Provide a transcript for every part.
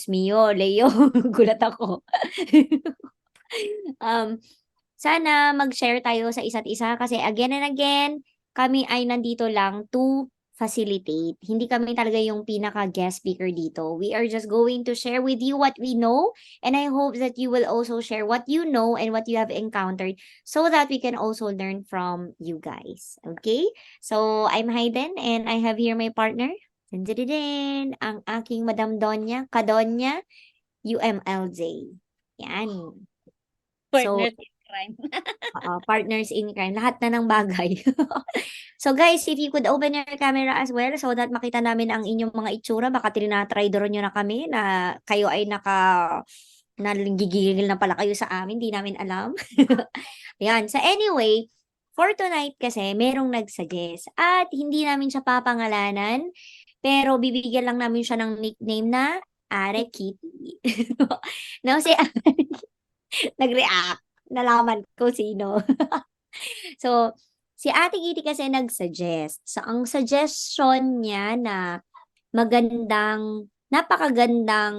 Diyos mio, Leo, gulat ako. Um, Sana mag-share tayo sa isa't isa kasi again and again, kami ay nandito lang to facilitate. Hindi kami talaga yung pinaka-guest speaker dito. We are just going to share with you what we know, and I hope that you will also share what you know and what you have encountered so that we can also learn from you guys. Okay? So, I'm Hayden and I have here my partner. Din, ang aking Madam Donya, Kadonya, UMLJ. Yan. So, Partners in crime. partners in crime, lahat na ng bagay. So guys, if you could open your camera as well so that makita namin ang inyong mga itsura, baka tinatry-draw nyo na kami na kayo ay nagigigil na pala kayo sa amin, di namin alam. Yan. So anyway, for tonight kasi merong nag-suggest at hindi namin siya papangalanan, pero bibigyan lang namin siya ng nickname na Are Kitty. No, si nag-react. Nalaman ko sino. So, si Ate Kitty kasi nag-suggest. So, ang suggestion niya na napakagandang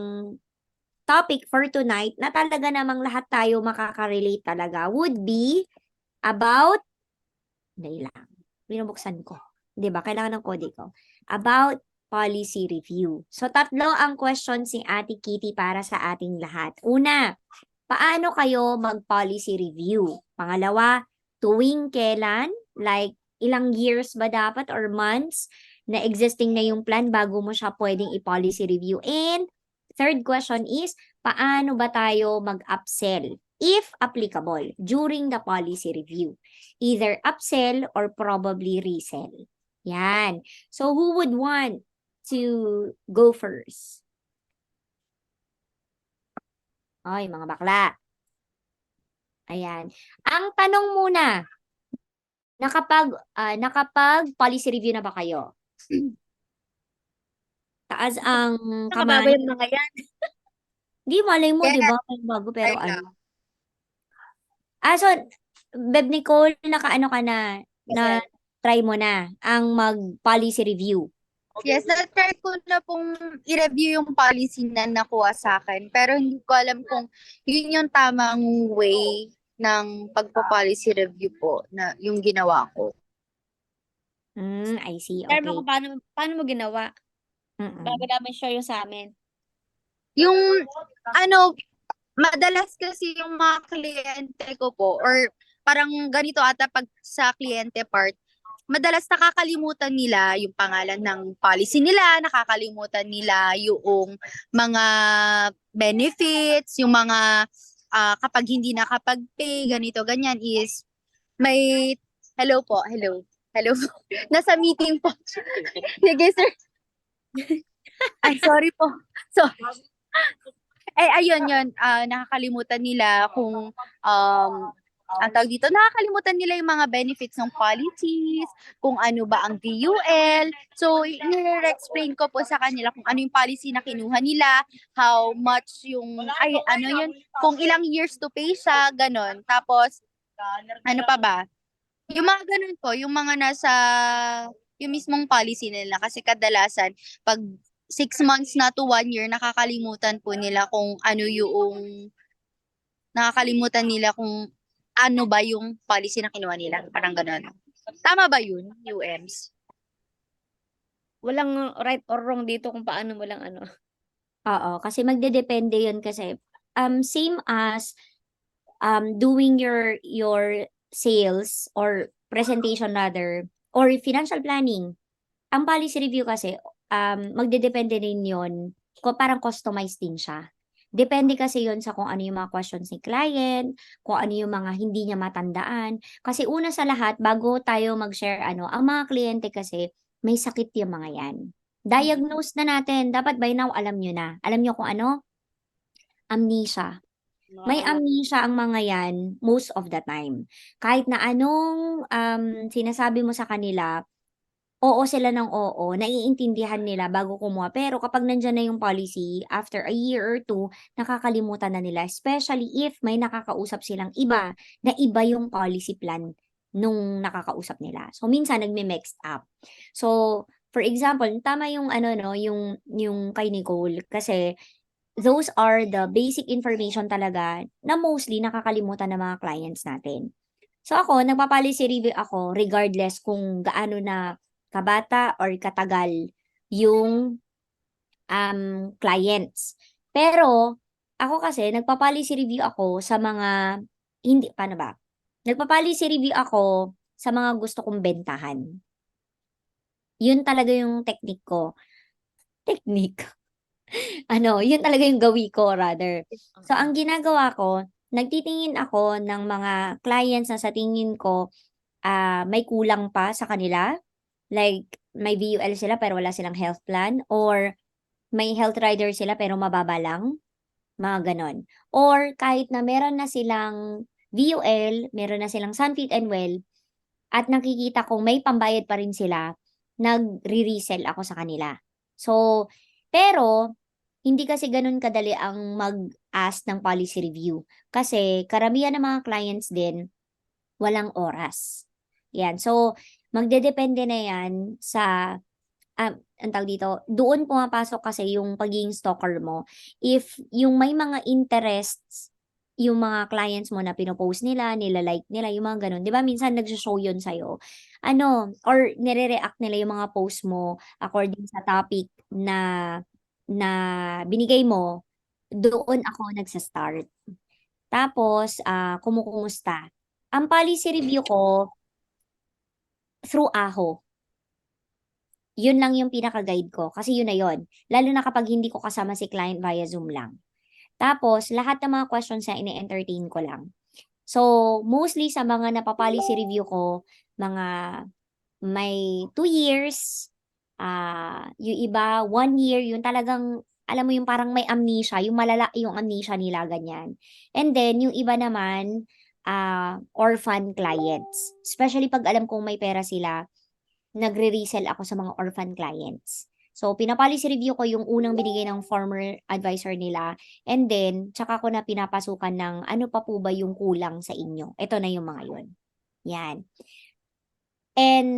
topic for tonight na talaga namang lahat tayo makaka-relate talaga would be about, hindi lang, binubuksan ko. 'Di ba? Kailangan ng kode ko. About policy review. So, tatlo ang question si Ate Kitty para sa ating lahat. Una, paano kayo mag-policy review? Pangalawa, tuwing kailan? Like, ilang years ba dapat or months na existing na yung plan bago mo siya pwedeng i-policy review? And third question is, paano ba tayo mag-upsell if applicable during the policy review? Either upsell or probably resell. Yan. So, who would want to go first? Ay, mga bakla. Ayan. Ang tanong muna, nakapag policy review na ba kayo? Taas ang Nakababa kamay. yung mga yan. Di, malay mo, di Yes, ba? May bago, pero I know. So, Beb Nicole, nakaano ka na Yes. try mo na ang mag-policy review. Yes, na-try ko na pong i-review yung policy na nakuha sa akin. Pero hindi ko alam kung yun yung tamang way ng pagpa-policy review po na yung ginawa ko. I see. Share mo Okay. kung paano mo ginawa. Bago namin share yung sa amin. Yung, madalas kasi yung mga kliyente ko po, or parang ganito ata pag sa kliyente part, madalas nakakalimutan nila yung pangalan ng policy nila, nakakalimutan nila yung mga benefits, yung mga kapag hindi nakapag-pay, ganito, ganyan is may, hello po, hello po. Nasa meeting po. Sige, sir. Ay, sorry po. So, ayun yun, nakakalimutan nila kung ang tawag dito, nakakalimutan nila yung mga benefits ng policies, kung ano ba ang DUL. So, i-explain ko po sa kanila kung ano yung policy na kinuha nila, how much yung, kung ilang years to pay siya, ganon. Tapos, ano pa ba? Yung mga ganon po, yung mga nasa, yung mismong policy nila. Kasi kadalasan, pag 6 months na to 1 year, nakakalimutan po nila kung ano yung, nakakalimutan nila kung ano ba yung policy na kinuha nila. Parang gano'n. Tama ba yun, UMs? Walang right or wrong dito kung paano mo lang Oo, kasi magdedepende yun kasi same as doing your sales or presentation rather or financial planning. Ang policy review kasi magdedepende rin yun, parang customized din siya. Depende kasi yon sa kung ano yung mga questions ni client, kung ano yung mga hindi niya matandaan. Kasi una sa lahat, bago tayo mag-share ang mga kliyente kasi may sakit yung mga yan. Diagnose na natin. Dapat by now alam nyo na. Alam nyo kung ano? Amnesia. May amnesia ang mga yan most of the time. Kahit na anong sinasabi mo sa kanila, oo sila ng oo, naiintindihan nila bago kumuha. Pero kapag nandyan na yung policy, after a year or two, nakakalimutan na nila. Especially if may nakakausap silang iba na iba yung policy plan nung nakakausap nila. So, minsan nagme-mixed up. So, for example, tama yung yung kay Nicole kasi those are the basic information talaga na mostly nakakalimutan ng mga clients natin. So ako, nagpa-policy review ako regardless kung gaano na kabata or katagal yung clients. Pero ako kasi nagpa-policy review ako sa mga hindi paano ba? Nagpa-policy review ako sa mga gusto kong bentahan. Yun talaga yung technique ko. Technique. Yun talaga yung gawi ko rather. So ang ginagawa ko, nagtitingin ako ng mga clients na sa tingin ko may kulang pa sa kanila. Like may VUL sila pero wala silang health plan, or may health rider sila pero mababa lang, mga ganon. Or kahit na meron na silang VUL, meron na silang Sunfit and Well, at nakikita kong may pambayad pa rin sila, nagre-resell ako sa kanila. So, pero hindi kasi ganun kadali ang mag-ask ng policy review. Kasi karamihan ng mga clients din, walang oras. Yan. So, magdedepende na yan sa ang tawag dito, doon pumapasok kasi yung pagiging stalker mo. If yung may mga interests, yung mga clients mo na pinopost nila, nila-like nila, yung mga ganun. Di ba minsan nag-show yun sa'yo? Or nire-react nila yung mga post mo according sa topic na binigay mo, doon ako nagsa-start. Tapos, kumukumusta. Ang policy review ko, through AHO. Yun lang yung pinaka-guide ko kasi yun na yun. Lalo na kapag hindi ko kasama si client via Zoom lang. Tapos, lahat ng mga questions na ine-entertain ko lang. So, mostly sa mga napapolicy review ko, mga may 2 years, yung iba 1 year, yung talagang, alam mo yung parang may amnesia, yung malala yung amnesia nila, ganyan. And then, yung iba naman, orphan clients. Especially pag alam kong may pera sila, nagre-resell ako sa mga orphan clients. So, pinapolicy review ko yung unang binigay ng former advisor nila, and then, tsaka ko na pinapasukan ng ano pa po ba yung kulang sa inyo. Ito na yung mga yun. Yan. And,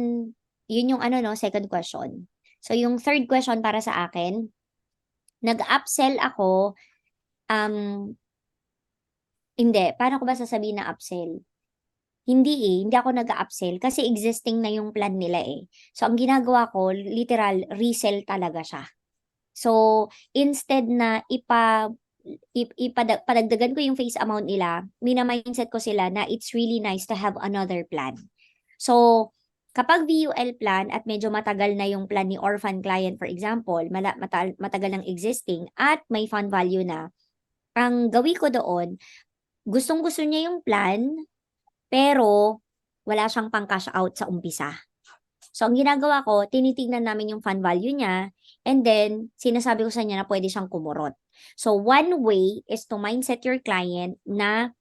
yun yung second question. So, yung third question para sa akin, nag-upsell ako, hindi, paano ko ba sasabihin na upsell? Hindi ako nag-upsell kasi existing na yung plan nila eh. So, ang ginagawa ko, literal, resell talaga siya. So, instead na padagdagan ko yung face amount nila, mina-mindset ko sila na it's really nice to have another plan. So, kapag VUL plan at medyo matagal na yung plan ni orphan client, for example, matagal ng existing at may fund value na, ang gawi ko doon, gustong-gusto niya yung plan, pero wala siyang pang-cash out sa umpisa. So, ang ginagawa ko, tinitignan namin yung fund value niya, and then, sinasabi ko sa niya na pwede siyang kumurot. So, one way is to mindset your client na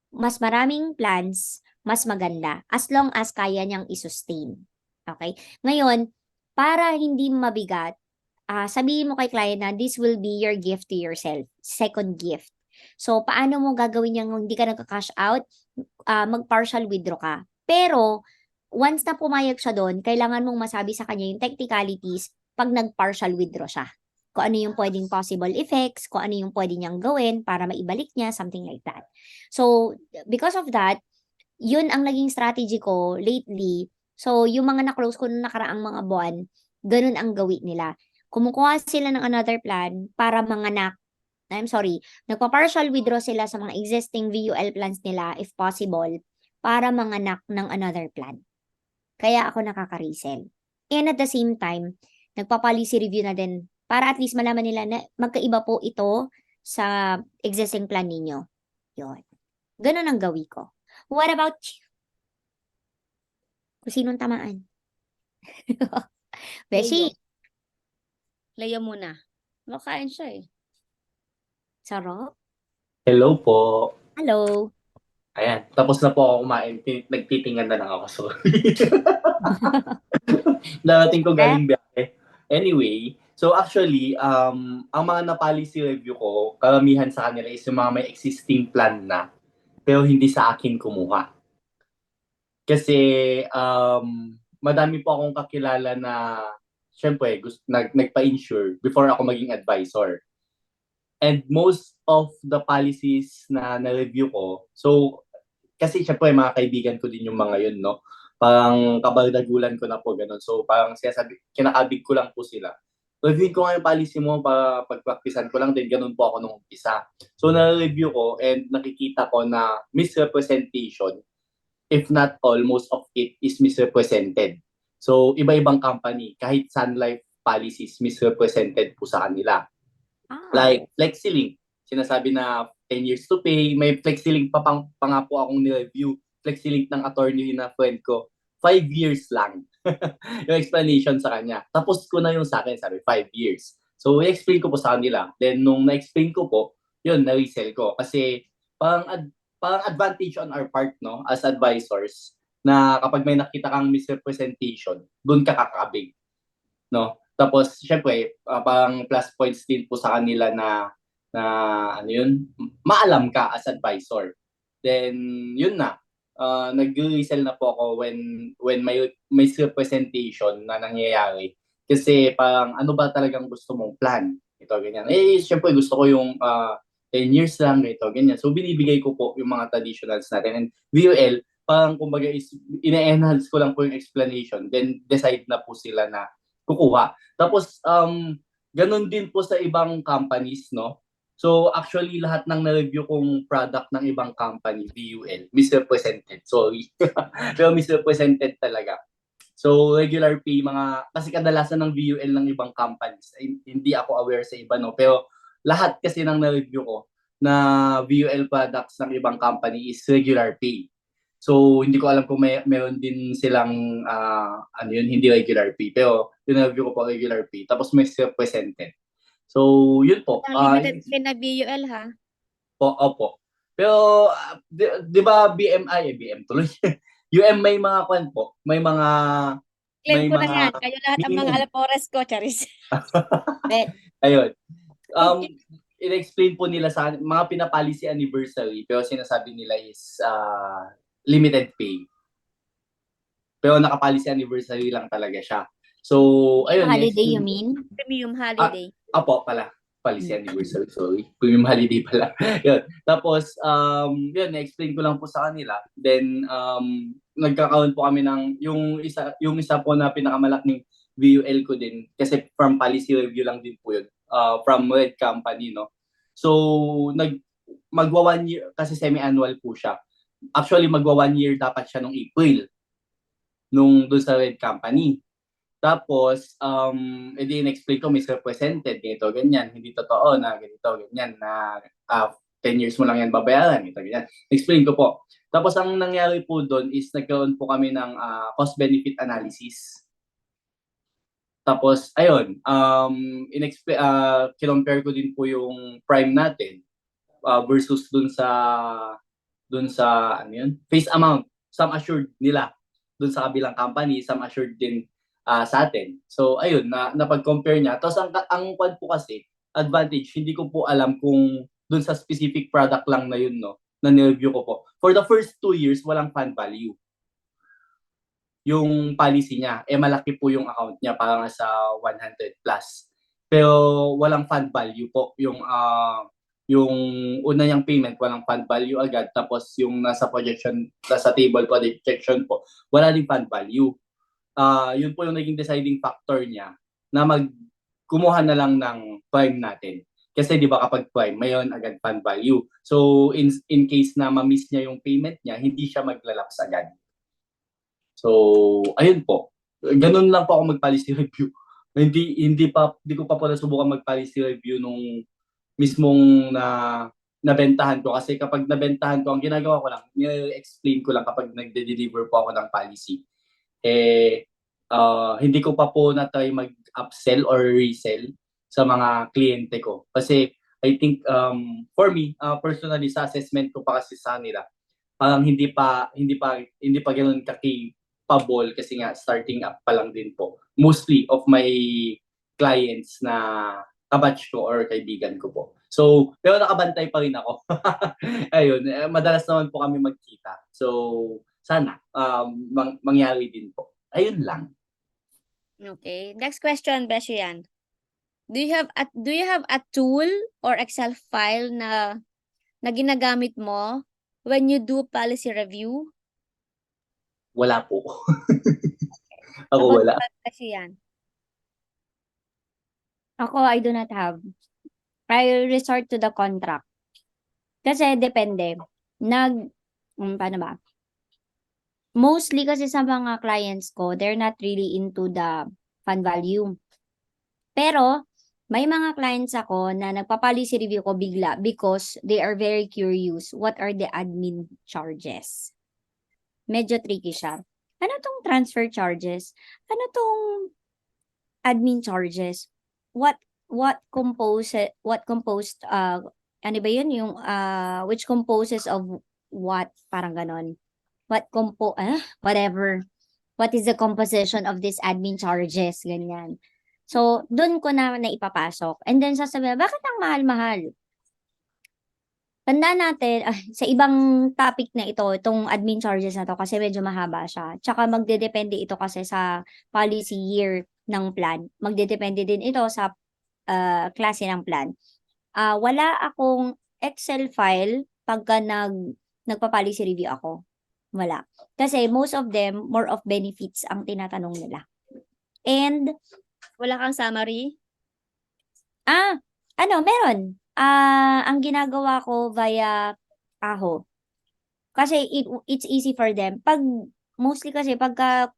mas maraming plans, mas maganda, as long as kaya niyang i-sustain. Okay? Ngayon, para hindi mabigat, sabihin mo kay client na this will be your gift to yourself. Second gift. So, paano mo gagawin yung hindi ka nagka-cash out? Mag-partial withdraw ka. Pero, once na pumayag siya doon, kailangan mong masabi sa kanya yung technicalities pag nag-partial withdraw siya. Kung ano yung pwedeng possible effects, kung ano yung pwede niyang gawin para maibalik niya, something like that. So, because of that, yun ang naging strategy ko lately. So, yung mga na-close ko nung nakaraang mga buwan, ganun ang gawin nila. Kumukuha sila ng another plan para nagpa-partial withdraw sila sa mga existing VUL plans nila if possible para manganak ng another plan. Kaya ako nakaka-resell. And at the same time, nagpa-policy review na din para at least malaman nila na magkaiba po ito sa existing plan ninyo. Yun. Ganun ang gawi ko. What about you? Kung sinong tamaan? Beshi, Leo muna. Makain siya eh. sarap. Hello po. Hello. Ayan, tapos na po ako kumain. Nagtitingan na lang ako. Sorry. Darating ko galing biyahe. Anyway, so actually, ang mga na-policy review ko, karamihan sa kanila is yung mga may existing plan na, pero hindi sa akin kumuha. Kasi madami po akong kakilala na, syempre, nagpa-insure before ako maging advisor. And most of the policies na na-review ko, so kasi syempre mga kaibigan ko din yung mga yun, no? Parang kabardagulan ko na po ganun. So parang kinakabig ko lang po sila. Reviewin ko nga yung policy mo para pagpraktisan ko lang din. Ganun po ako nung umpisa. So na-review ko and nakikita ko na misrepresentation, if not all, most of it is misrepresented. So iba-ibang company, kahit Sun Life policies, misrepresented po sa kanila. Like FlexiLink, sinasabi na 10 years to pay. May FlexiLink pa nga po akong ni-review. FlexiLink ng attorney na friend ko. 5 years lang. Yung explanation sa kanya. Tapos ko na yung sa akin, sabi 5 years. So, i-explain ko po sa kanila. Then, nung na-explain ko po, yun, na-resell ko. Kasi, parang advantage on our part, no, as advisors, na kapag may nakita kang misrepresentation, doon ka kakabig. No? Tapos, syempre, parang plus points din po sa kanila na ano yun, maalam ka as advisor. Then, yun na. Nag-resell na po ako when may misrepresentation na nangyayari. Kasi parang ano ba talagang gusto mong plan? Ito, ganyan. Syempre gusto ko yung 10 years lang, ito, ganyan. So, binibigay ko po yung mga traditionals natin. And VUL, parang kumbaga ine-enhance ko lang po yung explanation. Then, decide na po sila na kukuha. Tapos, ganun din po sa ibang companies, no? So, actually, lahat ng na-review kong product ng ibang company, VUL, misrepresented. Sorry. Pero misrepresented talaga. So, regular pay, kasi kadalasan ng VUL ng ibang companies, hindi ako aware sa iba, no? Pero lahat kasi ng na-review ko na VUL products ng ibang company is regular pay. So, hindi ko alam kung meron din silang, hindi regular pay. Pero, tinreview ko po regular pay. Tapos, misrepresented. So, yun po. Ang limited pay na BUL, ha? Opo. Pero, di ba BM tuloy. may mga kwan po. May mga... Claim ko na mga- yan. Kayo lahat ang mga alapores ko, Charis. Ayun. In-explain po nila sa mga pinapolicy anniversary, pero sinasabi nila is limited pay. Pero naka-policy anniversary lang talaga siya. So, ayun. Holiday, you mean? Premium holiday. Apo pala. Policy anniversary, sorry. Premium holiday pala. Yun. Tapos, yun, na-explain ko lang po sa kanila. Then, nagkakaroon po kami ng, yung isa po na pinakamalaking VUL ko din, kasi from policy review lang din po yun, from Red Company, no? So, magwa 1 year, kasi semi-annual po siya. Actually, magwa 1 year dapat siya nung April, doon sa Red Company. Tapos, edi in-explain ko, misrepresented, ganito, ganyan, hindi totoo na ganito, ganyan, na 10 years mo lang yan babayaran, ganito, ganyan. Explain ko po. Tapos, ang nangyari po doon is nagkaroon po kami ng cost-benefit analysis. Tapos, ayun, kinompare ko din po yung prime natin versus doon sa face amount, sum assured nila doon sa kabilang company, sum assured din sa atin. So, ayun, napag-compare niya. Tapos, ang kwan po kasi, advantage, hindi ko po alam kung doon sa specific product lang na yun, no, na nireview ko po. For the first 2 years, walang fund value. Yung policy niya, malaki po yung account niya, parang sa 100 plus. Pero, walang fund value po. Yung una niyang payment, walang fund value agad. Tapos, yung nasa table projection po, wala din fund value. Yun po yung naging deciding factor niya na kumuha na lang ng prime natin. Kasi di ba kapag prime, mayon agad fund value. So in case na ma-miss niya yung payment niya, hindi siya maglalapse agad. So ayun po. Ganun lang po ako mag-policy review. Hindi ko pa po nasubukan mag-policy review nung mismong nabentahan ko. Kasi kapag nabentahan ko, ang ginagawa ko lang, ni-explain ko lang kapag nagde-deliver po ako ng policy. Hindi ko pa po na-try mag-upsell or resell sa mga kliyente ko. Kasi I think for me, personally sa assessment ko pa kasi sa nila, parang hindi pa ganoon capable kasi nga starting up pa lang din po. Mostly of my clients na kabatch ko or kaibigan ko po. So, pero nakabantay pa rin ako. Ayun, madalas naman po kami magkita. So, sana mangyari din po. Ayun lang. Okay. Next question, Beshi yan. Do you have a tool or Excel file na ginagamit mo when you do policy review? Wala po. Ako Ako wala. naman kasi yan. Ako, I do not have. I resort to the contract. Kasi depende. Paano ba? Mostly kasi sa mga clients ko, they're not really into the fund value. Pero, may mga clients ako na nagpa-policy review ko bigla because they are very curious. What are the admin charges? Medyo tricky siya. Ano tong transfer charges? Ano tong admin charges? What composed ano ba yun yung which composes of what, parang ganon. Whatever. What is the composition of this admin charges? Ganyan. So, doon ko na naipapasok. And then sasabihin, bakit ang mahal-mahal? Tandaan natin, sa ibang topic na ito, itong admin charges na to, kasi medyo mahaba siya. Tsaka magdedepende ito kasi sa policy year ng plan. Magdedepende din ito sa klase ng plan. Wala akong Excel file pagka nagpa-policy review ako. Wala. Kasi most of them, more of benefits ang tinatanong nila. And, Wala kang summary? meron. Ang ginagawa ko via AHO. Kasi it's easy for them. Mostly kasi pagka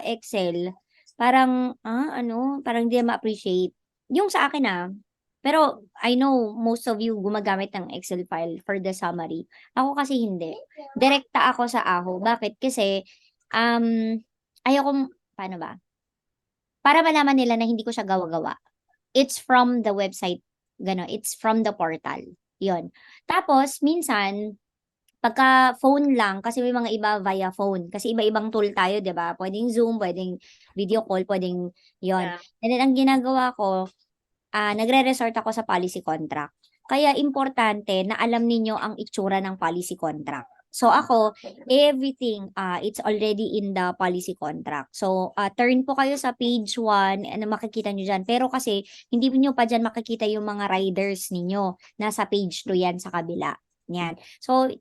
Excel, parang hindi ma-appreciate. Yung sa akin pero I know most of you gumagamit ng Excel file for the summary. Ako kasi hindi. Direkta ako sa AHO. Bakit? Kasi paano ba? Para malaman nila na hindi ko siya gawa-gawa. It's from the website. It's from the portal. Yon. Tapos, minsan, pagka phone lang, kasi may mga iba via phone. Kasi iba-ibang tool tayo, di ba? Pwedeng Zoom, pwedeng video call, pwedeng yon. Yeah. And then, ang ginagawa ko, nagre-resort ako sa policy contract. Kaya, importante na alam ninyo ang itsura ng policy contract. So, ako, everything, it's already in the policy contract. So, turn po kayo sa page 1, makikita nyo dyan. Pero kasi, hindi nyo pa dyan makikita yung mga riders ninyo. Nasa page 2 yan sa kabila. Yan. So,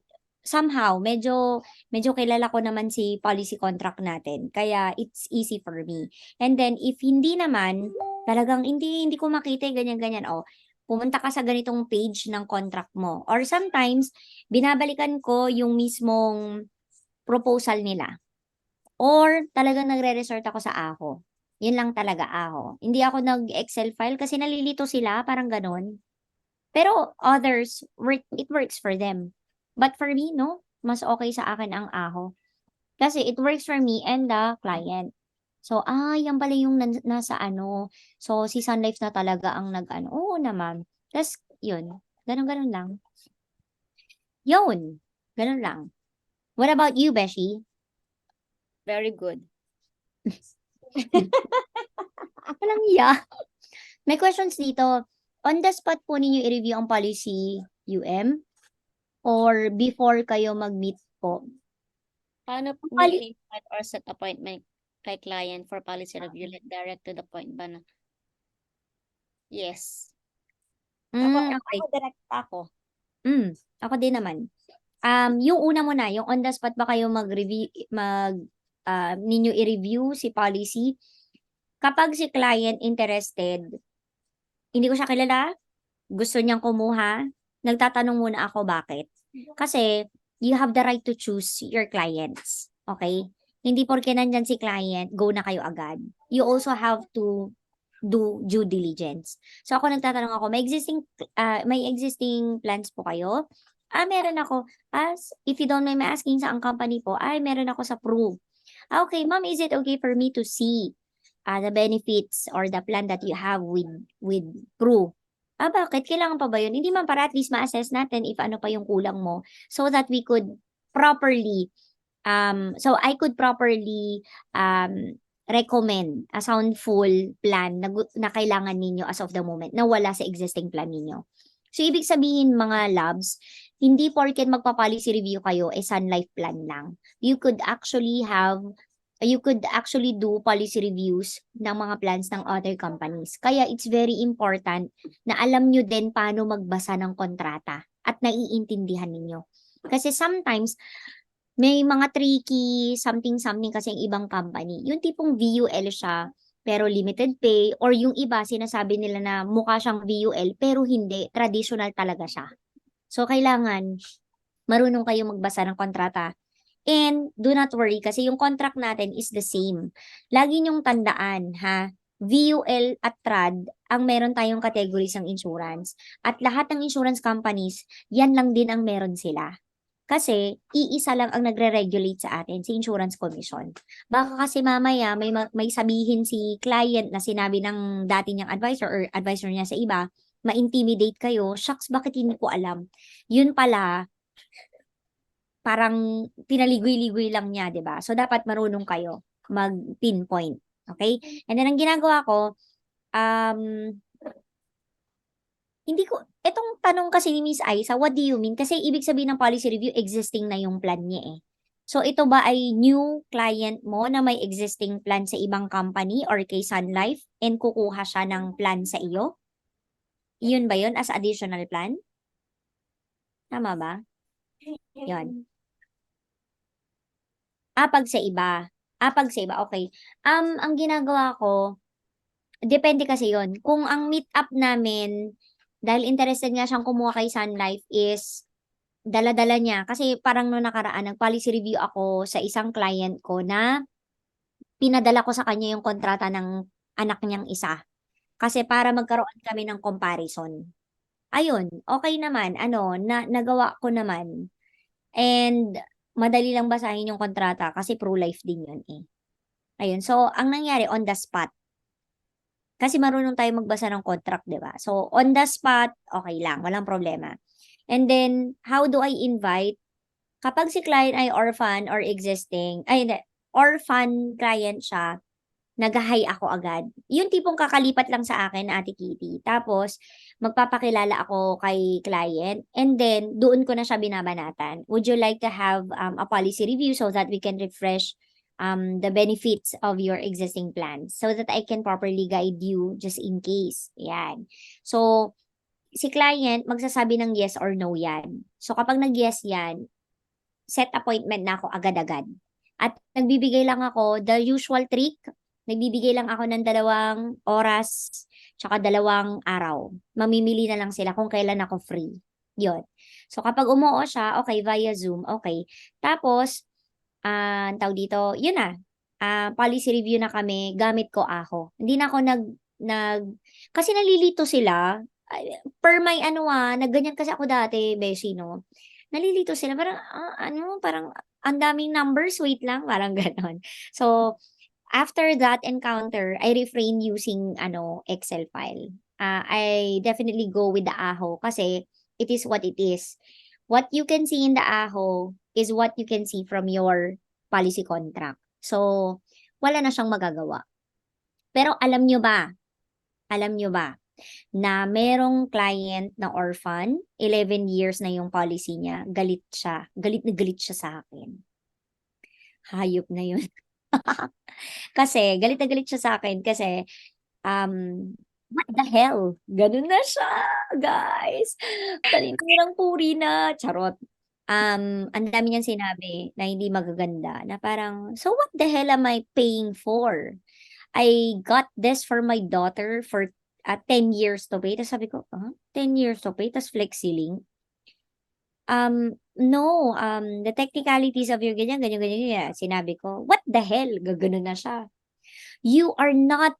somehow, medyo kilala ko naman si policy contract natin. Kaya, it's easy for me. And then, if hindi naman, talagang hindi ko makita, ganyan-ganyan. Pumunta ka sa ganitong page ng contract mo. Or sometimes, binabalikan ko yung mismong proposal nila. Or talagang nagre-resort ako sa AHO. Yun lang talaga, AHO. Hindi ako nag-Excel file kasi nalilito sila, parang ganon. Pero others, it works for them. But for me, no? Mas okay sa akin ang AHO. Kasi it works for me and the client. So, yan pala yung nasa ano. So, si Sun Life na talaga ang Oo naman. Tapos, yun. Ganon-ganon lang. Yun. Ganon lang. What about you, Beshi? Very good. Ako lang May questions dito. On the spot po ninyo i-review ang policy UM? Or before kayo mag-meet po? Paano po Pali- invite or set appointment kay client for policy review? Like direct to the point ba na? Yes. Okay. Ako direct ako. Ako din naman. Yung una muna, yung on the spot ba kayo ninyo i-review si policy? Kapag si client interested, hindi ko siya kilala, gusto niyang kumuha, nagtatanong muna ako bakit. Kasi, you have the right to choose your clients. Okay? Hindi porke nandyan si client, go na kayo agad. You also have to do due diligence. So ako nagtatanong ako, may existing plans po kayo? Meron ako. If you don't mind me asking sa ang company po, meron ako sa Pru. Okay, ma'am, is it okay for me to see the benefits or the plan that you have with Pru? Bakit? Kailangan pa ba yun? Hindi man, para at least ma-assess natin if ano pa yung kulang mo so that we could properly I could properly recommend a soundful plan na kailangan ninyo as of the moment na wala sa existing plan ninyo. So, ibig sabihin mga labs, hindi porket magpa-policy review kayo, Sun Life plan lang. You could actually have you could actually do policy reviews ng mga plans ng other companies. Kaya it's very important na alam nyo din paano magbasa ng kontrata at naiintindihan ninyo. Kasi sometimes, may mga tricky something-something kasi yung ibang company. Yung tipong VUL siya, pero limited pay, or yung iba, sinasabi nila na mukha siyang VUL, pero hindi, traditional talaga siya. So, kailangan marunong kayo magbasa ng kontrata. And do not worry kasi yung contract natin is the same. Lagi niyong tandaan, ha? VUL at TRAD ang meron tayong categories ng insurance. At lahat ng insurance companies, yan lang din ang meron sila. Kasi iisa lang ang nagre-regulate sa atin, si Insurance Commission. Baka kasi mamaya may sabihin si client na sinabi ng dati niyang advisor or advisor niya sa iba, ma-intimidate kayo, shucks, bakit hindi ko alam? Yun pala, parang pinaligoy-ligoy lang niya, 'di ba? So dapat marunong kayo mag-pinpoint, okay? And then ang ginagawa ko, hindi ko etong tanong kasi ni Miss Aiza, what do you mean? Kasi ibig sabihin ng policy review, existing na yung plan niya eh. So ito ba ay new client mo na may existing plan sa ibang company or kay Sun Life and kukuha siya ng plan sa iyo? Yun ba yun as additional plan? Tama ba? Yun. Pag sa iba. Pag sa iba, okay. Ang ginagawa ko, depende kasi yon. Kung ang meet up namin, dahil interested nga siyang kumuha kay Sun Life is, dala-dala niya. Kasi parang noong nakaraan, nag-policy review ako sa isang client ko na pinadala ko sa kanya yung kontrata ng anak niyang isa. Kasi para magkaroon kami ng comparison. Ayun, okay naman. Nagawa ko naman. And madali lang basahin yung kontrata kasi pro-life din yun eh. Ayun, so ang nangyari on the spot. Kasi marunong tayo magbasa ng contract, 'di ba? So on the spot, okay lang, walang problema. And then how do I invite? Kapag si client ay orphan or existing, orphan client siya, nag-hi ako agad. Yung tipong kakalipat lang sa akin, Ate Kitty. Tapos, magpapakilala ako kay client and then, doon ko na siya binabanatan. Would you like to have a policy review so that we can refresh the benefits of your existing plans so that I can properly guide you just in case. Yan. So, si client, magsasabi ng yes or no yan. So, kapag nag-yes yan, set appointment na ako agad-agad. At nagbibigay lang ako, the usual trick, nagbibigay lang ako ng 2 oras tsaka 2 araw. Mamimili na lang sila kung kailan ako free. Yun. So, kapag umuo siya, okay, via Zoom, okay. Tapos, tawag dito, yun na. Policy review na kami, gamit ko Aho. Hindi na ako kasi nalilito sila. Per my nagganyan kasi ako dati, Beshi, no? Nalilito sila. Parang, parang, ang daming numbers, wait lang, parang ganon. So, after that encounter, I refrain using Excel file. I definitely go with the Aho kasi it is what it is. What you can see in the Aho is what you can see from your policy contract. So, wala na siyang magagawa. Pero alam nyo ba na merong client na orphan, 11 years na yung policy niya, galit na galit siya sa akin. Hayop na yun. Kasi, galit na galit siya sa akin kasi, what the hell? Ganun na siya, guys. Paninirang puri na. Charot. Ang dami niyang sinabi na hindi magaganda. Na parang, so what the hell am I paying for? I got this for my daughter for 10 years to pay. Tapos sabi ko, 10 years to pay? Tapos flexi-link? No, the technicalities of your ganyan. Sinabi ko, what the hell? Gaganon na siya. You are not,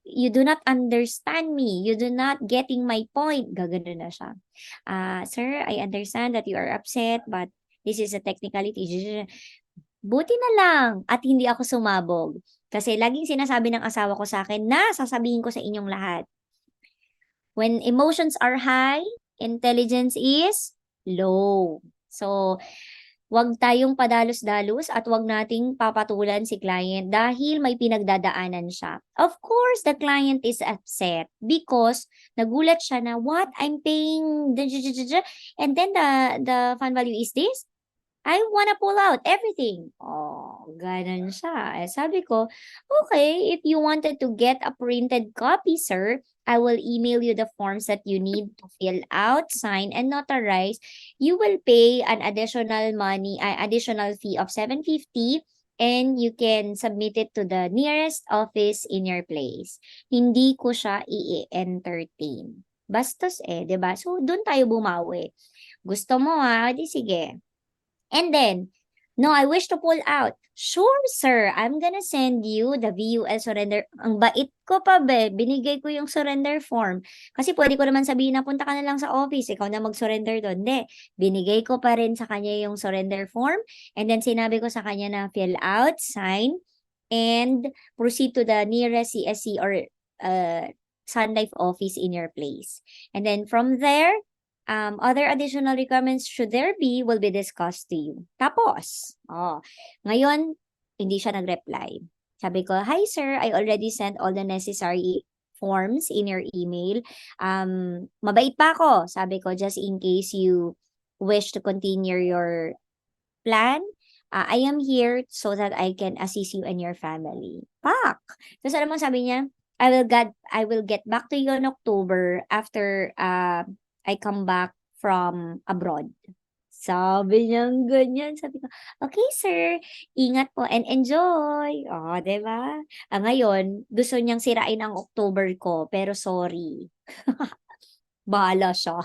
you do not understand me. You do not getting my point. Gaganon na siya. Sir, I understand that you are upset, but this is a technicality. Buti na lang at hindi ako sumabog. Kasi laging sinasabi ng asawa ko sa akin na sasabihin ko sa inyong lahat. When emotions are high, intelligence is low. So, wag tayong padalos-dalos at wag nating papatulan si client dahil may pinagdadaanan siya. Of course, the client is upset because nagulat siya na, what? I'm paying, and then the fund value is this? I wanna pull out everything. Oh, Ganon siya. Eh, sabi ko, okay, if you wanted to get a printed copy, sir, I will email you the forms that you need to fill out, sign, and notarize. You will pay an additional fee of 750 and you can submit it to the nearest office in your place. Hindi ko siya i-entertain. Bastos 'di ba? So, doon tayo bumawi. Gusto mo di sige. And then, no, I wish to pull out. Sure, sir. I'm gonna send you the VUL surrender. Ang bait ko pa, be. Binigay ko yung surrender form. Kasi pwede ko naman sabihin na punta ka na lang sa office. Ikaw na mag-surrender doon. Hindi. Binigay ko pa rin sa kanya yung surrender form. And then sinabi ko sa kanya na fill out, sign, and proceed to the nearest CSC or Sun Life office in your place. And then from there, other additional requirements should there be will be discussed to you. Tapos, ngayon, hindi siya nag-reply. Sabi ko, hi sir, I already sent all the necessary forms in your email. Mabait pa ako. Sabi ko, just in case you wish to continue your plan, I am here so that I can assist you and your family. Pak! Tapos alam mo, sabi niya, I will get back to you in October after I come back from abroad. Sabi niya ganyan. Sabi ko, okay sir, ingat po and enjoy. Diba? Ngayon, gusto niyang sirain ang October ko, pero sorry. Bahala siya.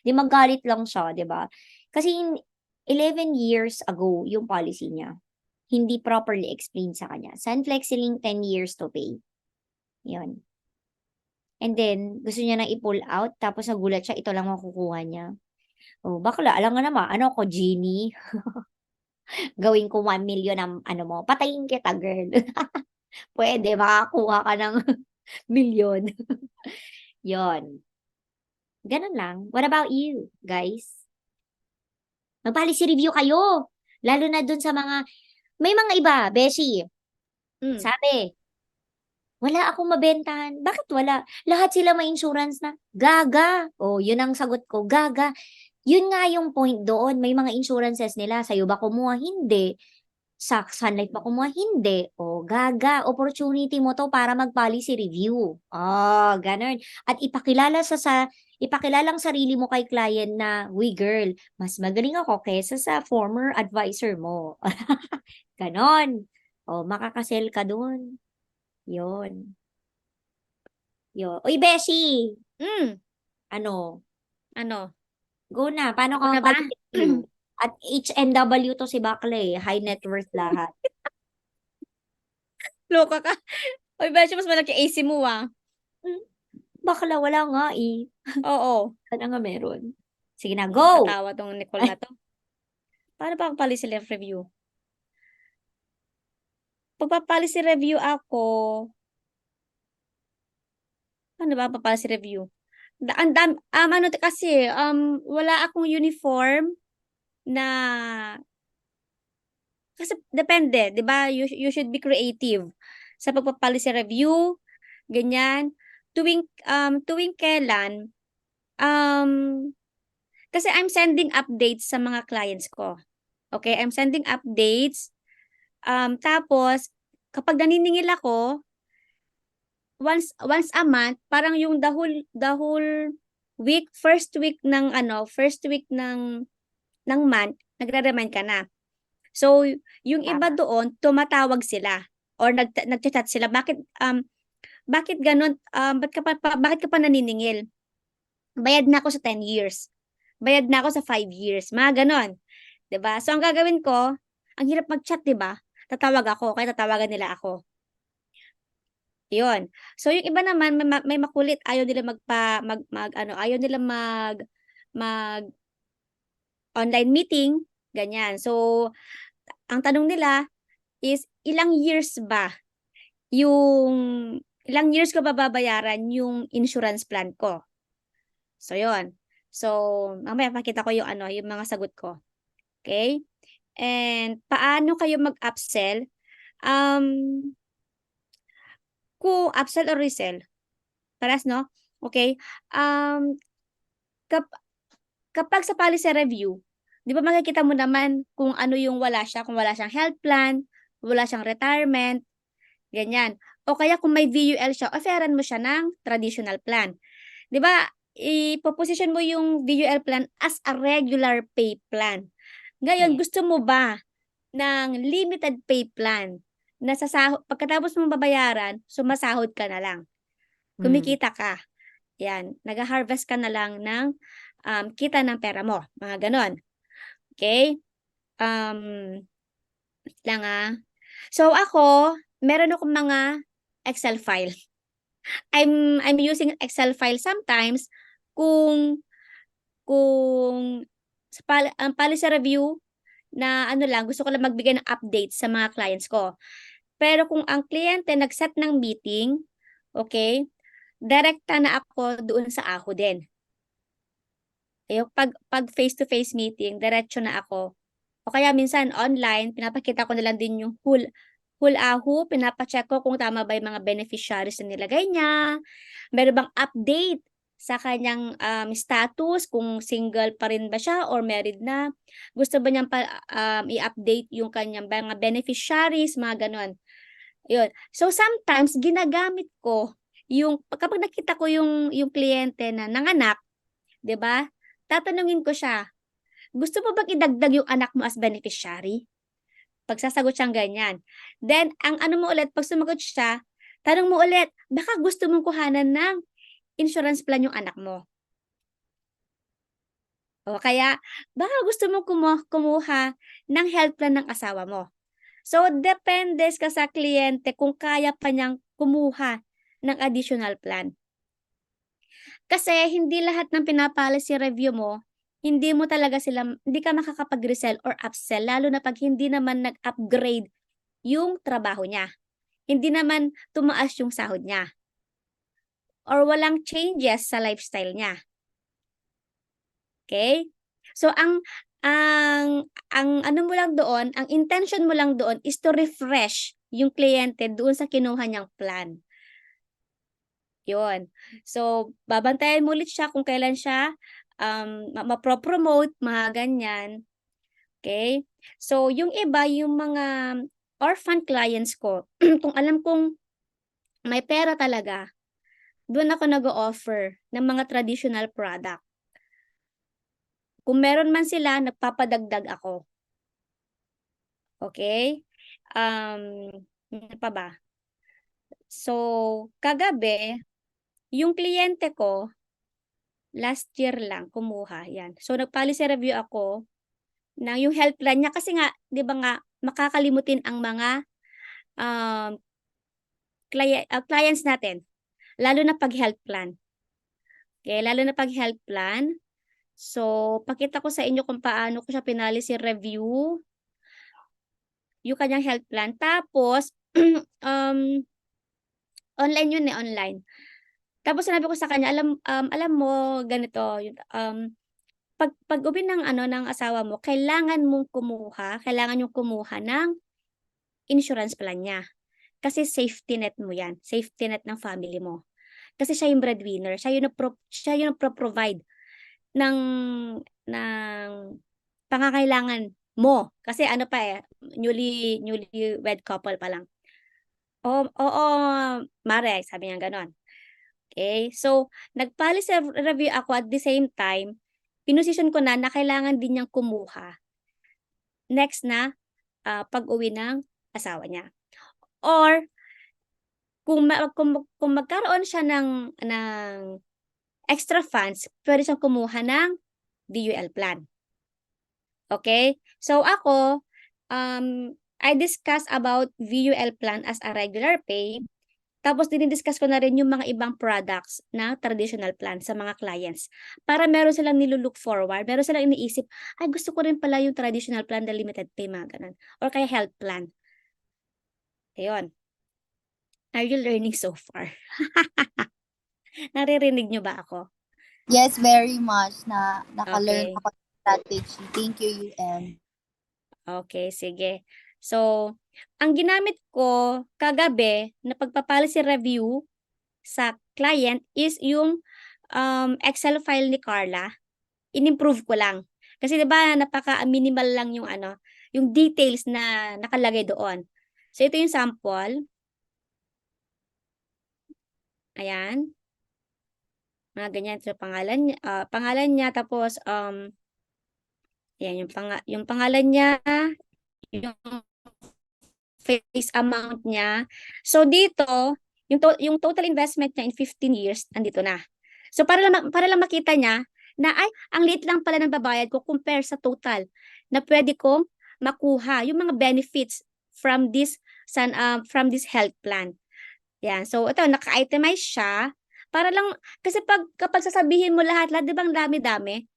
Di magalit lang siya, diba? Kasi 11 years ago, yung policy niya, hindi properly explained sa kanya. Sun Flexilink, 10 years to pay. Yun. And then, gusto niya nang i-pull out, tapos nagulat siya, ito lang makukuha niya. Bakla, alam nga naman, ako, genie? Gawin ko 1 million ang mo, patayin kita, girl. Pwede, makakuha ka ng million. Yon. Ganun lang. What about you, guys? Mag-policy review kayo. Lalo na dun sa may mga iba, Beshi. Sabi, wala akong mabentahan. Bakit wala? Lahat sila may insurance na. Gaga. Yun ang sagot ko. Gaga. Yun nga yung point doon. May mga insurances nila. Sa'yo ba kumuha? Hindi. Sa Sun Life ba kumuha? Hindi. Gaga. Opportunity mo to para mag-policy review. Ganun. At ipakilalang sarili mo kay client na, "Uy girl, mas magaling ako kaysa sa former advisor mo." Ganon. Makakasell ka dun. Yun. Uy, Beshi! Ano? Go na. Paano Ako ka na ba? mag-review? At HNW to si Bakla High net worth lahat. Loka ka. Uy, Beshi, mas malaki AC mo Bakla, wala nga Oo. Sana nga meron. Sige na, go! Katawa tong Nicole na to. Paano ba ang policy review? Pagpa-policy review ako, ano ba ang policy review? Kasi, wala akong uniform na, kasi depende, di ba? You should be creative sa pagpa-policy review, ganyan. Tuwing kailan, kasi I'm sending updates sa mga clients ko. Okay, I'm sending updates. Tapos, kapag naniningil ako, once a month, parang yung the whole week, first week ng month, nagre-remind ka na. So, yung iba doon, tumatawag sila or nagchat sila. Bakit ganun? Bakit ka pa naniningil? Bayad na ako sa 10 years. Bayad na ako sa 5 years. Mga ganon. 'Di ba? So, ang gagawin ko, ang hirap mag-chat, 'di ba? Tatawag ako, kaya tatawagan nila ako. Yun. So, yung iba naman, may makulit. Ayaw nila ayaw nila mag online meeting. Ganyan. So, ang tanong nila is, ilang years ko ba babayaran yung insurance plan ko? So, yun. So, mamaya pakita ko yung mga sagot ko. Okay? And, paano kayo mag-upsell? Kung upsell or resell. Paras, no? Okay? Kapag sa policy review, di ba makikita mo naman kung ano yung wala siya, kung wala siyang health plan, wala siyang retirement, ganyan. O kaya kung may VUL siya, offeran mo siya ng traditional plan. 'Di ba? Ipoposition mo yung VUL plan as a regular pay plan. Ngayon, Yes. gusto mo ba ng limited pay plan na pagkatapos mong babayaran, sumasahod ka na lang. Kumikita ka. Yan, nag-harvest ka na lang ng kita ng pera mo, mga ganon. Okay? Lang So ako, meron akong mga Excel file. I'm using Excel file sometimes kung ang policy review na ano lang, gusto ko lang magbigay ng update sa mga clients ko. Pero kung ang kliyente nag-set ng meeting, okay, direkta na ako doon sa AHO din. Yung pag face-to-face meeting, diretso na ako. O kaya minsan online, pinapakita ko na lang din yung whole AHO, pinapacheck ko kung tama ba yung mga beneficiaries na nilagay niya. Meron bang update sa kanyang status, kung single pa rin ba siya or married na. Gusto ba niyang i-update yung kanyang mga beneficiaries, mga ganon. Yun. So sometimes ginagamit ko yung kapag nakita ko yung kliyente na nanganak, 'di ba? Tatanungin ko siya, gusto mo bang idagdag yung anak mo as beneficiary? Pagsasagot siyang ganyan. Then ang ano mo ulit, pag sumagot siya, tanong mo ulit, baka gusto mong kuhanan ng insurance plan yung anak mo. O kaya baka gusto mong kumuha ng health plan ng asawa mo. So, depende ka sa kliyente kung kaya pa niyang kumuha ng additional plan. Kasi hindi lahat ng pinapolicy review mo, hindi ka makakapag-resell or upsell, lalo na pag hindi naman nag-upgrade yung trabaho niya. Hindi naman tumaas yung sahod niya. Or walang changes sa lifestyle niya. Okay? So, ang ano mo lang doon, ang intention mo lang doon is to refresh yung kliyente doon sa kinuha niyang plan. Yun. So, babantayan mo ulit siya kung kailan siya ma-promote, mga ganyan. Okay? So, yung iba, yung mga orphan clients ko, kung alam kong may pera talaga, doon ako nag-o-offer ng mga traditional product. Kung meron man sila, nagpapadagdag ako. Okay? Ano pa ba? So, kagabi, yung kliyente ko, last year lang, kumuha. Yan. So, nag-policy review ako ng yung health plan niya. Kasi nga, di ba nga, makakalimutin ang mga clients natin. Lalo na pag health plan. Okay? Lalo na pag health plan. So, pakita ko sa inyo kung paano ko siya pinalicy review yung kanyang health plan. Tapos, online yun online. Tapos sinabi ko sa kanya, alam mo, ganito, pag uwi ng asawa mo, kailangan yung kumuha ng insurance plan niya. Kasi safety net mo yan. Safety net ng family mo. Kasi siya yung breadwinner. Siya yung provide ng pangangailangan mo. Kasi newly wed couple pa lang. Oo, Mare, sabi niya ganon. Okay? So, nag-policy review ako at the same time, pinosisyon ko na kailangan din niyang kumuha next na pag-uwi ng asawa niya. Or, kung magkaroon siya ng extra funds, pwede siyang kumuha ng DUL plan. Okay? So, ako, I discuss about VUL plan as a regular pay. Tapos dinidiscuss ko na rin yung mga ibang products na traditional plan sa mga clients. Para meron silang nilulook forward, meron silang iniisip, ay gusto ko rin pala yung traditional plan na limited pay, mga ganun. Or kaya health plan. Ayun. Are you learning so far? Naririnig nyo ba ako? Yes, very much na naka-learn Okay. ako ng strategy. Thank you, UM. Okay, sige. So, ang ginamit ko kagabi na pagpa-policy review sa client is yung Excel file ni Carla. In-improve ko lang. Kasi 'di ba napaka-minimal lang yung yung details na nakalagay doon. So, ito yung sample. Ayan. Mga ganyan. So, pangalan niya, tapos, ayan, yung pangalan niya, yung face amount niya. So, dito, yung total investment niya in 15 years, andito na. So, para lang makita niya na, ay, ang liit lang pala ng babayad ko compare sa total na pwede kong makuha yung mga benefits from from this health plan. Yan. So, ito, naka-itemize siya para lang, kasi kapag sasabihin mo lahat, di ba ang dami-dami?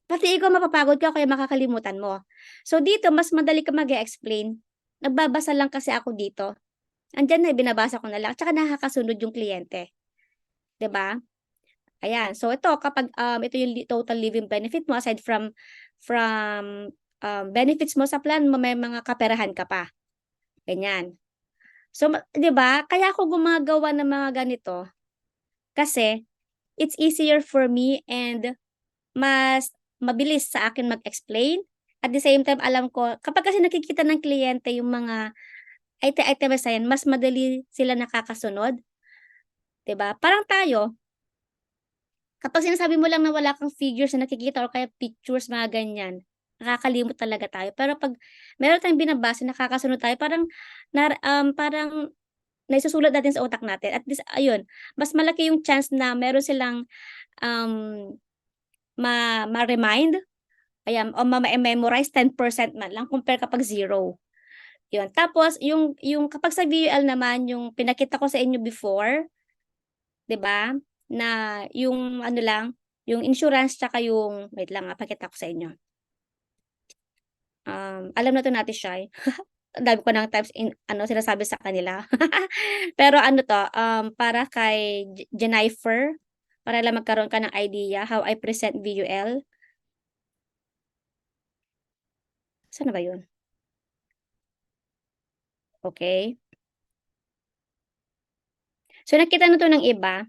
Pati ikaw mapapagod ka kaya makakalimutan mo. So, dito, mas madali ka mag-explain. Nagbabasa lang kasi ako dito. Andiyan na, binabasa ko na lang. Tsaka nakakasunod yung kliyente. 'Di ba? Ayan. So, ito, kapag ito yung total living benefit mo, aside from benefits mo sa plan mo, may mga kaperahan ka pa. Ganyan. So, 'di ba? Kaya ako gumagawa ng mga ganito kasi it's easier for me and mas mabilis sa akin mag-explain. At the same time, alam ko, kapag kasi nakikita ng kliyente yung mga items na yan, mas madali sila nakakasunod. 'Di ba? Parang tayo, kapag sinasabi mo lang na wala kang figures na nakikita or kaya pictures, mga ganyan, nakakalimot talaga tayo. Pero pag meron tayong binabasa, nakakasunod tayo, parang naisusulat natin sa utak natin. At least, ayun, mas malaki yung chance na meron silang um, ma-remind, ayan, o ma-memorize 10% man lang compare kapag 0. Yun. Tapos, yung kapag sa VUL naman, yung pinakita ko sa inyo before, 'di ba? Na yung ano lang, yung insurance tsaka yung, wait lang, pakita ko sa inyo. Alam na to natin siya. Ang dami ko ng times sinasabi sa kanila. Pero ano to, para kay Jennifer, para lang magkaroon ka ng idea how I present VUL. Saan na ba yun? Okay. So, nakita na to ng iba.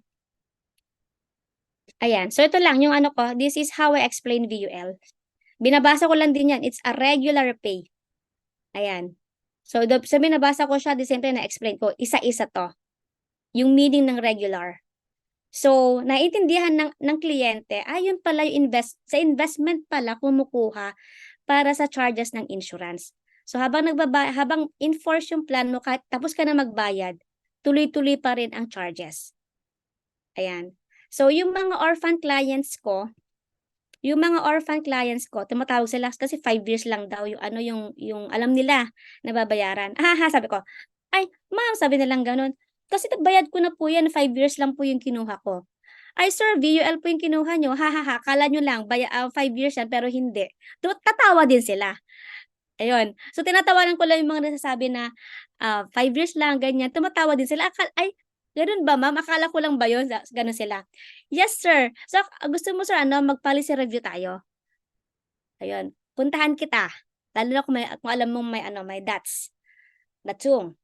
Ayan. So, ito lang yung ano ko. This is how I explain VUL. Binabasa ko lang din yan. It's a regular pay. Ayan. So, sa binabasa ko siya, di siyempre na-explain ko, isa-isa to. Yung meaning ng regular. So, naiintindihan ng kliyente, yun pala yung sa investment pala kumukuha para sa charges ng insurance. So, habang enforce yung plan mo, kahit tapos ka na magbayad, tuloy-tuloy pa rin ang charges. Ayan. So, yung mga orphan clients ko, tumatawag sila kasi 5 years lang daw yung alam nila na babayaran. Sabi ko, ay, ma'am, sabi nilang ganun. Kasi nagbayad ko na po yan, 5 years lang po yung kinuha ko. Ay, sir, VUL po yung kinuha nyo. Kala nyo lang, 5 years yan, pero hindi. Tatawa din sila. Ayun. So, tinatawanan ko lang yung mga nasasabi na 5 years lang, ganyan. Tumatawa din sila. Ay, ganun ba, ma'am? Akala ko lang ba yun? Ganun sila. Yes, sir. So, gusto mo, sir, mag-policy review tayo? Ayun. Puntahan kita. Lalo na kung alam mong may DATS. Datsung.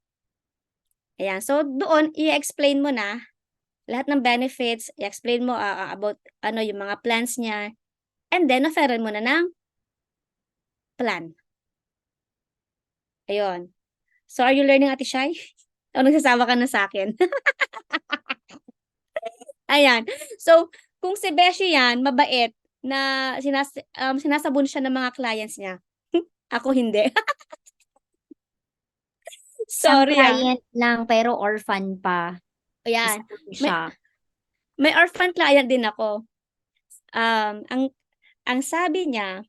Ayan. So, doon, i-explain mo na lahat ng benefits. I-explain mo about yung mga plans niya. And then, offeran mo na ng plan. Ayun. So, are you learning, Ate Shai? O nagsasama ka na sa akin? Ayan. So, kung si Beshi yan, mabait, na sinasabon siya ng mga clients niya. Ako hindi. Isang Sorry client lang pero orphan pa. Ayan. Isa po siya. May orphan client din ako. Ang sabi niya,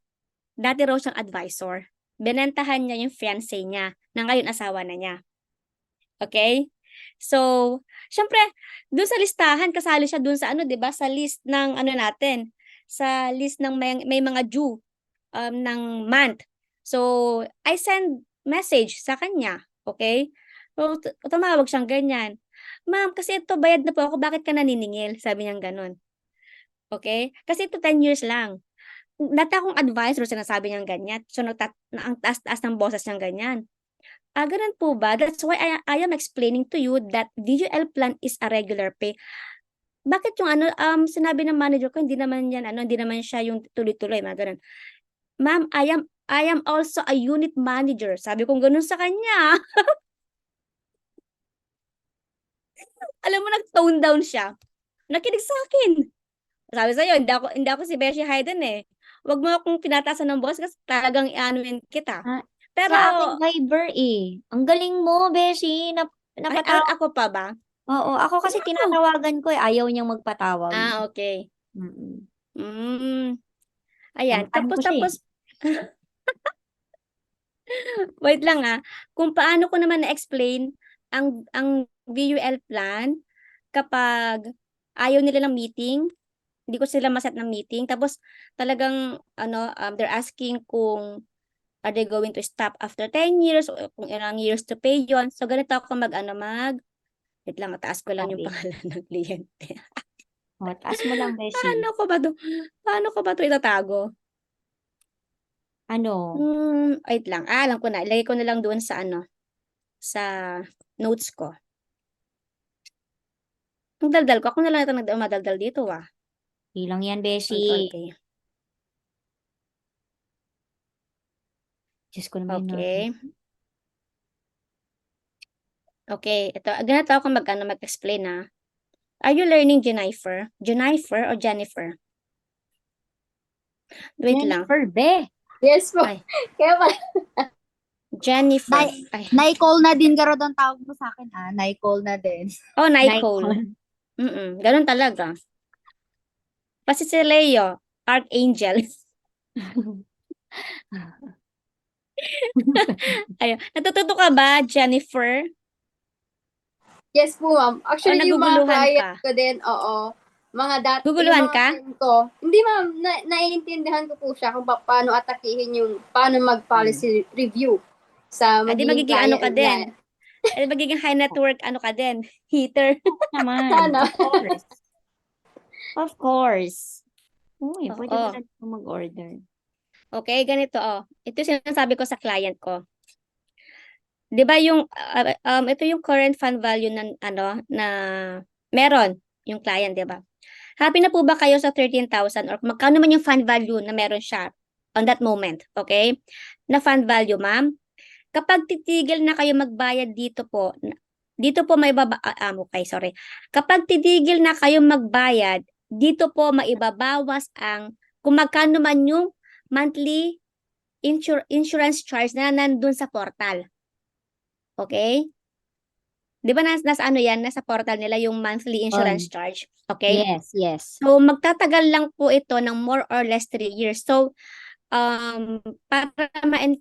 dati raw siyang advisor. Binentahan niya yung fiancé niya na ngayon asawa na niya. Okay? So, syempre, doon sa listahan, kasali siya doon sa 'di ba, sa list ng natin, sa list ng may mga due ng month. So, I send message sa kanya, okay? So, tumawag siyang ganyan. Ma'am, kasi ito bayad na po ako, bakit ka naniningil? Sabi niya gano'n. Okay? Kasi ito 10 years lang. Dati akong advisor, sinasabi niyang ganyan. So, ang taas-taas ng boses niyang ganyan. Ganun po ba? That's why I am explaining to you that VUL plan is a regular pay. Bakit yung sinabi ng manager ko, hindi naman siya yung tuloy-tuloy, mga ganun. Ma'am, I am also a unit manager. Sabi ko ganun sa kanya. Alam mo, nag-tone down siya. Nakinig sa akin. Sabi sa'yo, hindi ako si Beshi Hayden eh. Huwag mo akong pinatasan ng boss kasi talagang ianuin kita. Ah, Pero, Sa akin, Viber eh. Ang galing mo, Beshi. Napatawag. ako pa ba? Oo, ako kasi tinatawagan ko eh. Ayaw niyang magpatawag. Okay. Mm-mm. Mm. Ayan. Tantan ko siya eh. Tapos, wait lang kung paano ko naman na-explain ang VUL plan kapag ayaw nila ng meeting, hindi ko sila maset ng meeting. Tapos talagang they're asking kung are they going to stop after 10 years o kung ilang years to pay yon. So ganito ako wait lang, mataas ko lang yung Sabi. pangalan ng kliyente. O, taas mo lang, Beshi. Paano ko ba to itatago? Ano? Wait lang. Alam ko na. Ilagay ko na lang doon sa sa notes ko. Ang daldal ko. Ako na lang ito madaldal dito Ilang yan, Beshi. Okay. Diyos ko naman. Okay. Okay. Ito. Ganito ako mag-explain Are you learning Jennifer? Jennifer or Jennifer? Wait lang. Jennifer, be. Yes po. Ay. Kaya pala. Jennifer. Ay. Nicole na din garo doon tawag mo sa akin Nicole na din. Oh, Nicole. Ganun talaga. Kasi si Leo, Archangel. Ayun. Natututo ka ba, Jennifer? Yes po, ma'am. Actually, yung mga naguguluhan client ka? ko din, oo. Mga dati, Guguluhan yung mga ka? friend ko. Hindi, ma'am. Naiintindihan ko po siya kung paano atakihin paano mag-policy review sa Di magiging magiging client ka din. niya. Magiging high network ka din. Heater. Naman. Sana. Of course. Of course. Uy, pwede Oo. ba natin mag-order? Okay, ganito Ito yung sinasabi ko sa client ko. 'Di ba yung ito yung current fund value na meron yung client, 'di ba? Happy na po ba kayo sa 13,000 or magkano man yung fund value na meron siya on that moment, okay? Na fund value, ma'am. Kapag titigil na kayo magbayad dito po may okay, sorry. Kapag titigil na kayo magbayad, dito po maibabawas kung magkano man yung monthly insurance charge na nandun sa portal. Okay? Di ba nasa yan? Nasa portal nila yung monthly insurance charge. Okay? Yes, yes. So, magtatagal lang po ito ng more or less 3 years. So, para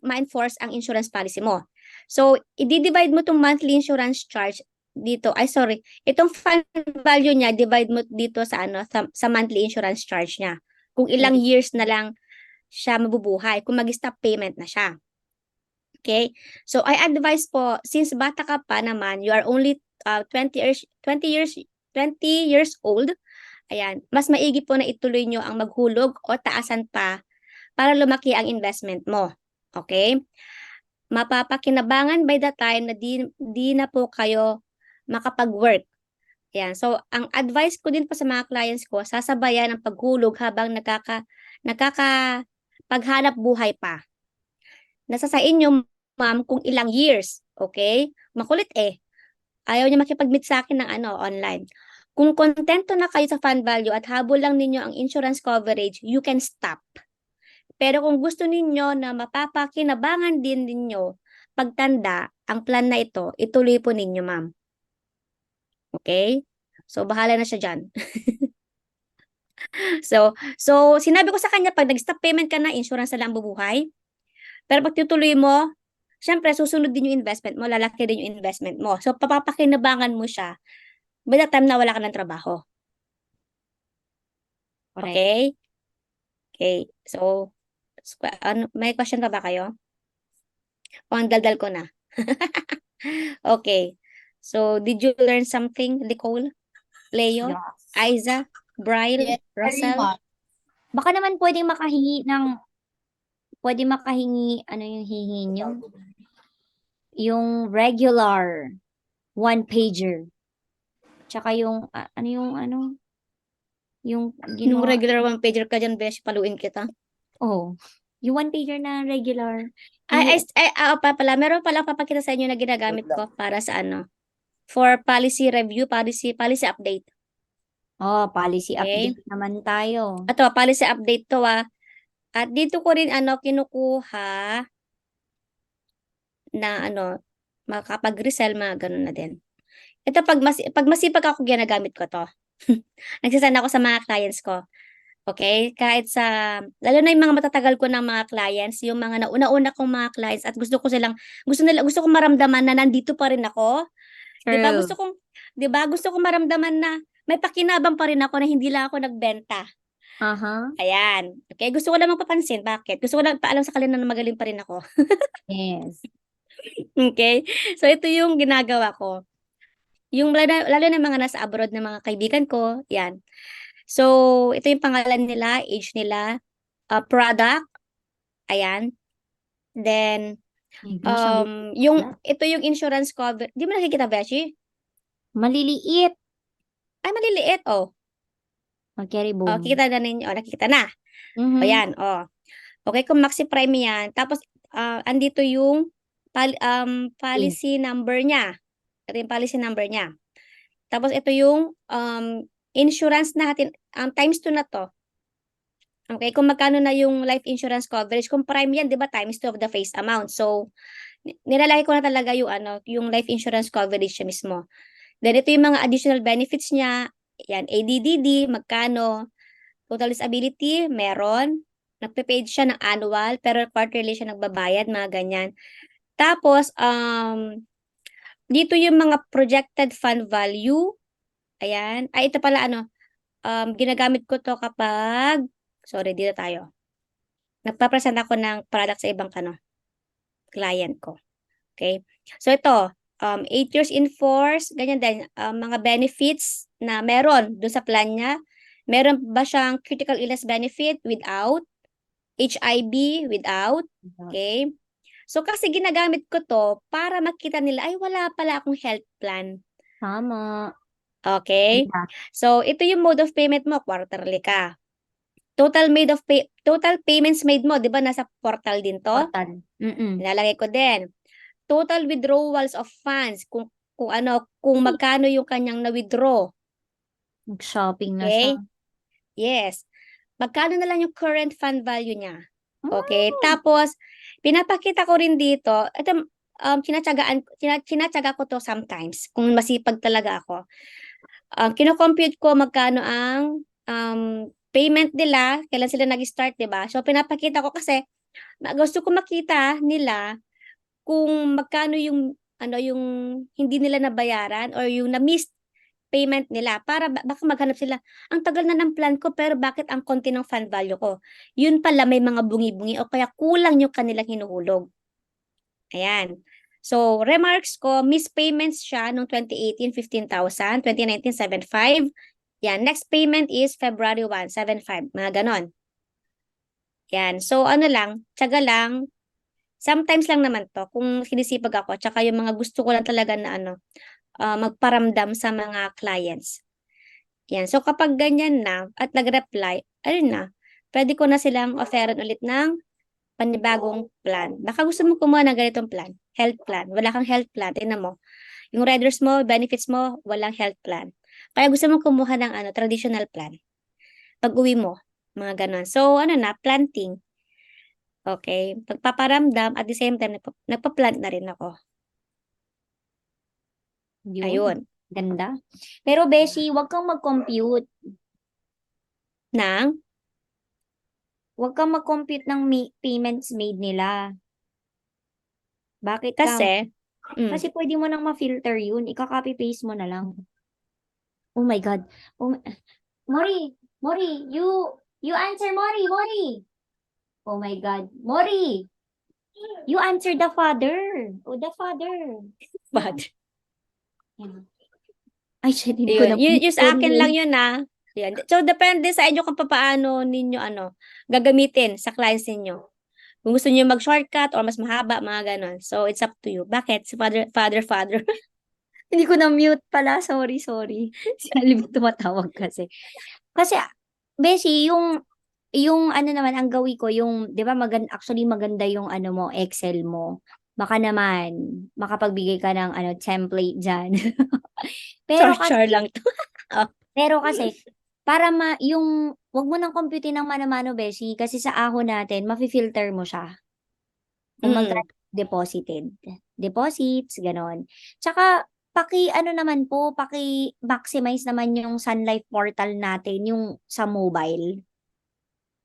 ma-enforce ang insurance policy mo. So, i-divide mo itong monthly insurance charge dito. Itong fund value niya, divide mo dito sa monthly insurance charge niya. Kung ilang years na lang siya mabubuhay, kung mag-stop payment na siya. Okay? So, I advise po, since bata ka pa naman, you are only 20 years old, ayan, mas maigi po na ituloy nyo ang maghulog o taasan pa para lumaki ang investment mo. Okay? Mapapakinabangan by the time na di na po kayo makapag-work. Ayan. So, ang advice ko din po sa mga clients ko, sasabayan ang paghulog habang nakakapaghanap buhay pa. Nasa sa inyo, ma'am, kung ilang years. Okay? Makulit Ayaw niya makipag-meet sa akin ng online. Kung kontento na kayo sa fund value at habol lang ninyo ang insurance coverage, you can stop. Pero kung gusto ninyo na mapapakinabangan din ninyo pagtanda, ang plan na ito, ituloy po ninyo, ma'am. Okay? So, bahala na siya dyan. So, sinabi ko sa kanya, pag nag-stop payment ka na, insurance na lang bubuhay. Pero pag tutuloy mo, syempre, susunod din yung investment mo, lalaki din yung investment mo. So, papapakinabangan mo siya by the time na wala ka ng trabaho. Correct. Okay? Okay. So, may question pa ba kayo? O, ang daldal ko na. Okay. So, did you learn something, Nicole? Leo? Yes. Aiza? Brian? Yes, Rosel? Baka naman pwede makahingi, ano yung hihingi nyo? Yung regular one-pager. Tsaka yung, yung Yung regular one pager ka dyan, besh, paluin kita. yung one-pager na regular. Pala, meron pala papakita sa inyo na ginagamit ko para sa for policy review, policy update. Oh, policy Okay. update naman tayo. Ito, policy update to At dito ko rin kinukuha na makapag-resell, mga ganun na din. Ito, pag masipag ako, ginagamit ko to. Nagsasend ako sa mga clients ko. Okay? Kahit lalo na yung mga matatagal ko ng mga clients, yung mga nauna-una kong mga clients at gusto kong maramdaman na nandito pa rin ako. 'Di ba? True. Gusto kong maramdaman na may pakinabang pa rin ako na hindi lang ako nagbenta. Aha. Ayan. Okay? Gusto ko lang mapapansin. Bakit? Gusto ko lang paalam sa kanila na magaling pa rin ako. Yes. Okay? So, ito yung ginagawa ko. Yung lalo na mga nasa abroad na mga kaibigan ko, yan. So, ito yung pangalan nila, age nila, product, ayan. Then, My gosh, ang ito yung insurance cover. Di mo nakikita, Beshi? maliliit. Ay, maliliit, oh. Mag-carry Oh, boom. kita na ninyo, nakikita na. Mhm. O, yan, oh. Okay, kung Maxi Prime yan. Tapos, andito yung policy number niya. Ito yung policy number niya. Tapos, ito yung insurance natin. Times 2 na to. Okay, kung magkano na yung life insurance coverage. Kung prime yan, di ba, times 2 of the face amount. So, nilalagay ko na talaga yung life insurance coverage siya mismo. Then, ito yung mga additional benefits niya. Yan, ADDD, magkano. Total disability, meron. Nagpe-paid siya ng annual, pero quarterly siya nagbabayad, mga ganyan. Tapos, dito yung mga projected fund value. Ayan. Ay, ito pala, ginagamit ko to kapag, dito tayo. Nagpa-present ako ng product sa ibang client ko. Okay? So, ito, 8 years in force, ganyan din, mga benefits na meron doon sa plan niya. Meron ba siyang critical illness benefit without? HIB without? Okay? So, kasi ginagamit ko to para makita nila, ay, wala pala akong health plan. Tama. Okay? Yeah. So, ito yung mode of payment mo, quarterly ka. Total payments made mo, 'di ba nasa portal din to? Total. Mm-mm. Nilalagay ko din. Total withdrawals of funds, kung magkano yung kanyang na-withdraw. Nag-shopping na Okay? siya. Yes. Magkano na lang yung current fund value niya. Okay? Tapos, pinapakita ko rin dito, ito, kinatsaga ko to sometimes, kung masipag talaga ako. Kino-compute ko magkano ang payment nila, kailan sila nag-start, 'di ba? So, pinapakita ko kasi gusto ko makita nila kung magkano yung yung hindi nila nabayaran or yung na-missed payment nila para baka maghanap sila, ang tagal na ng plan ko pero bakit ang konti ng fund value ko? Yun pala may mga bungi-bungi o kaya kulang yung kanilang hinuhulog. Ayan. So, remarks ko, missed payments siya noong 2018, 15,000, 2019, 7,500. Yan, next payment is February 1, 7,500. Mga ganon. Yan. So, tiyaga lang. Sometimes lang naman to, kung sinisipag ako, tsaka yung mga gusto ko lang talaga na magparamdam sa mga clients. Yan. So, kapag ganyan na, at nag-reply, ayun na, pwede ko na silang offeran ulit ng panibagong plan. Baka gusto mo kumuha ng ganitong plan, health plan. Wala kang health plan, tingnan mo. Yung riders mo, benefits mo, walang health plan. Kaya gusto mo kumuha ng traditional plan. Pag-uwi mo, mga ganon. So, planting. Okay. Pagpaparamdam, at the same time, nagpa-plant na rin ako. Yun. Ayun. Ganda. Pero, Beshi, wag kang mag-compute. Wag kang mag-compute ng payments made nila. Bakit Kasi, Kasi pwede mo nang ma-filter yun. Ika-copy-paste mo na lang. Oh my God. Mori, you answer, Mori. Oh my God. Mori, you answer the father. Oh, the father. but, Ay, shit, hindi ko na. yung sa akin lang yun Yan. So, depende sa inyo kung paano ninyo gagamitin sa clients ninyo. Kung gusto niyo mag-shortcut or mas mahaba, mga ganon. So, it's up to you. Bakit? Si father. Hindi ko na-mute pala. Sorry. Si Alvin tumatawag kasi. Kasi, Beshi, yung ang gawin ko, di ba actually maganda yung mo, Excel mo. baka naman makapagbigay ka ng ano template diyan. Pero Char lang to. Pero kasi, para wag mo nang computein ng mano-mano, beshi, kasi sa ahon natin, mafi-filter mo siya. Kung magkano deposited. Deposits, ganon. Tsaka, ano naman po, maximize naman yung Sun Life portal natin, yung sa mobile.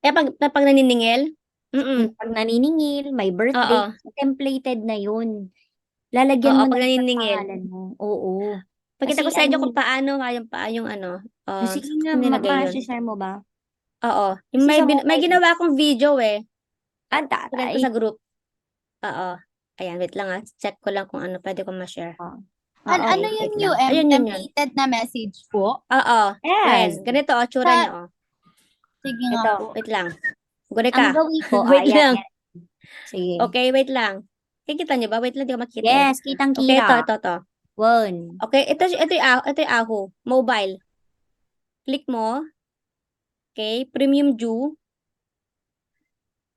Pag naniningil? Pag naniningil, may birthday, Oo. templated na yun. Lalagyan Oo, mo pag na yung naniningil. pangalan mo. Oo. Pakita Kasi ko sa inyo ano, kung paano ano, sige nga, nilagay yun. ma-share mo ba? Oo. Yung Kasi sa may mobile, ginawa akong video eh. ang Tignan ko tatay. sa group. Oo. Ayan, wait lang Check ko lang kung ano pwede ko ma-share. Oo, Ano okay, yun, wait lang. UM? Ayun, yun. Templated na message po? Oo. Yes. Friend, ganito tsura niya Sige nga Ito. po. Wait lang. Guri Ang ka. gawin ko, Wait yan, lang. yan. Sige. Okay, wait lang. Kikita niyo ba? Wait lang, di ko makita. Yes, Okay, kitang-kita. ito. One. Okay, ito yung Aho. Mobile. Click mo. Okay, Premium Due.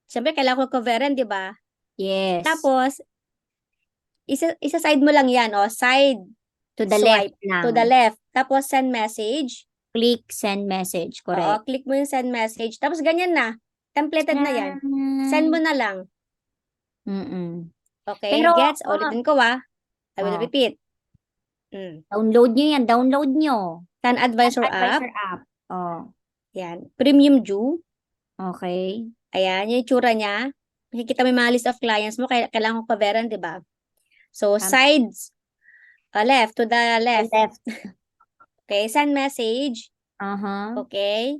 Siyempre, kailangan ko coveran, di ba? Yes. Tapos, isa side mo lang yan, side To the swipe left lang. to the left. Tapos, send message. Click send message. Oo, Correct. click mo yung send message. Tapos, ganyan na. Templated na yan. Send mo na lang. Mm-mm. Okay, Pero, gets? Ulitin ko I will Oh. repeat. Download nyo yan. Download nyo. Sun Advisor app. Advisor app. Oh. Yan. Premium Due. Okay. Ayan, yung itsura niya. Makikita mo yung mga list of clients mo. Kailangan ko coveran, di ba? So, Tama. sides. Left, to the left. Left. Okay, send message. Uh-huh. Okay.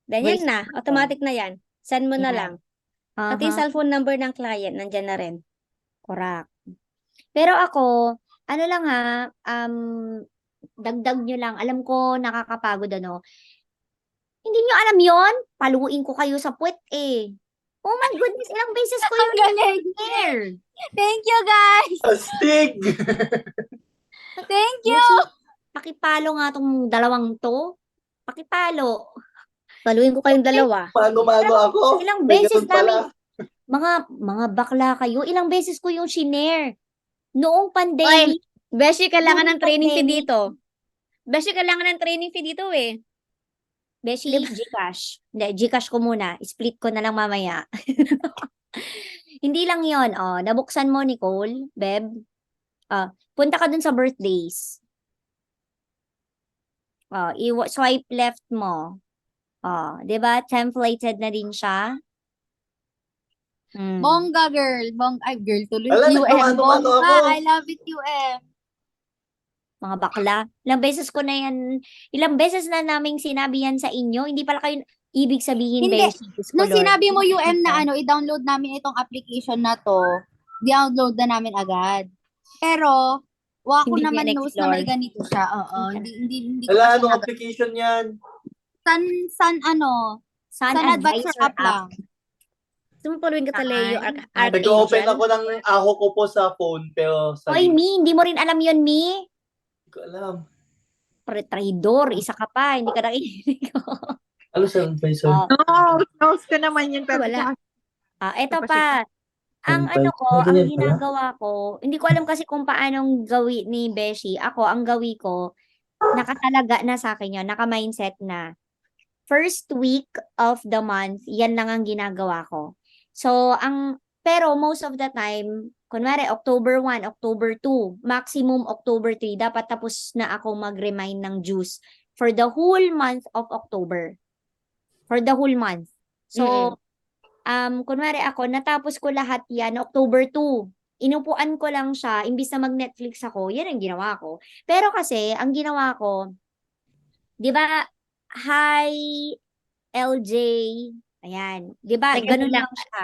Then Wait. yan na. Automatic na yan. Send mo na Yan. lang. Pati yung Uh-huh. cellphone number ng client, nandyan na rin. Correct. Pero ako, ano lang dagdag nyo lang. Alam ko, nakakapagod Hindi nyo alam yon? Paluin ko kayo sa puwet eh. Oh my goodness, ilang beses ko yung galing. share. Thank you, guys! Astig! Thank you! Pakipalo nga tong dalawang to. Pakipalo. Paluin ko kayong dalawa. Mano-mano ako. Ilang May beses ganun pala. mga bakla kayo, ilang beses ko yung shinare. Noong pandemic. Beshi, kailangan ng Noong training fee pandemic. dito. Beshi, kailangan ng training fee dito eh. Beshi, Gcash. Hindi, Gcash ko muna. Split ko na lang mamaya. Hindi lang yon. Nabuksan mo, Nicole, Beb. Punta ka dun sa birthdays. Swipe left mo. 'Di ba? Templated na din siya. Bongga, girl. Girl tuloy. Wala, UM. nagmamano-mano Bongga. ako. I love it, UM. Mga bakla. Ilang beses na naming sinabi yan sa inyo. Hindi pala kayo, ibig sabihin, Hindi. Beshi. Nung sinabi mo, UM, na i-download namin itong application na to, download na namin agad. Pero, wako Hindi naman niya knows na may ganito siya. Oo. Hindi ko Wala, pa siya anong application yan? Sun Sun Advisor app lang. Gusto mo paluin ka sa Leo Saan? Nag-open Archangel? ako ng aho ko po sa phone, pero sa Hoy, Mi, hindi mo rin alam yun, Mi. Hindi ko alam. Traidor, isa ka pa. Hindi ka nakikinig. Ano sa advisor? Close ko naman yun. Pero Wala. Eto pa. Ang Advisor. ang Ganyan pala? ginagawa ko, hindi ko alam kasi kung paanong gawin ni Beshi. Ako, ang gawi ko, nakatalaga na sa akin yun, naka-mindset na. First week of the month, yan lang ang ginagawa ko. So, pero most of the time, kunwari, October 1, October 2, maximum October 3, dapat tapos na ako mag-remind ng juice for the whole month of October. For the whole month. So, kunwari ako, natapos ko lahat yan, October 2. Inupuan ko lang siya, imbis na mag-Netflix ako, yan ang ginawa ko. Pero kasi, ang ginawa ko, di ba, hi, LJ, ayan, di ba, ganun lang siya.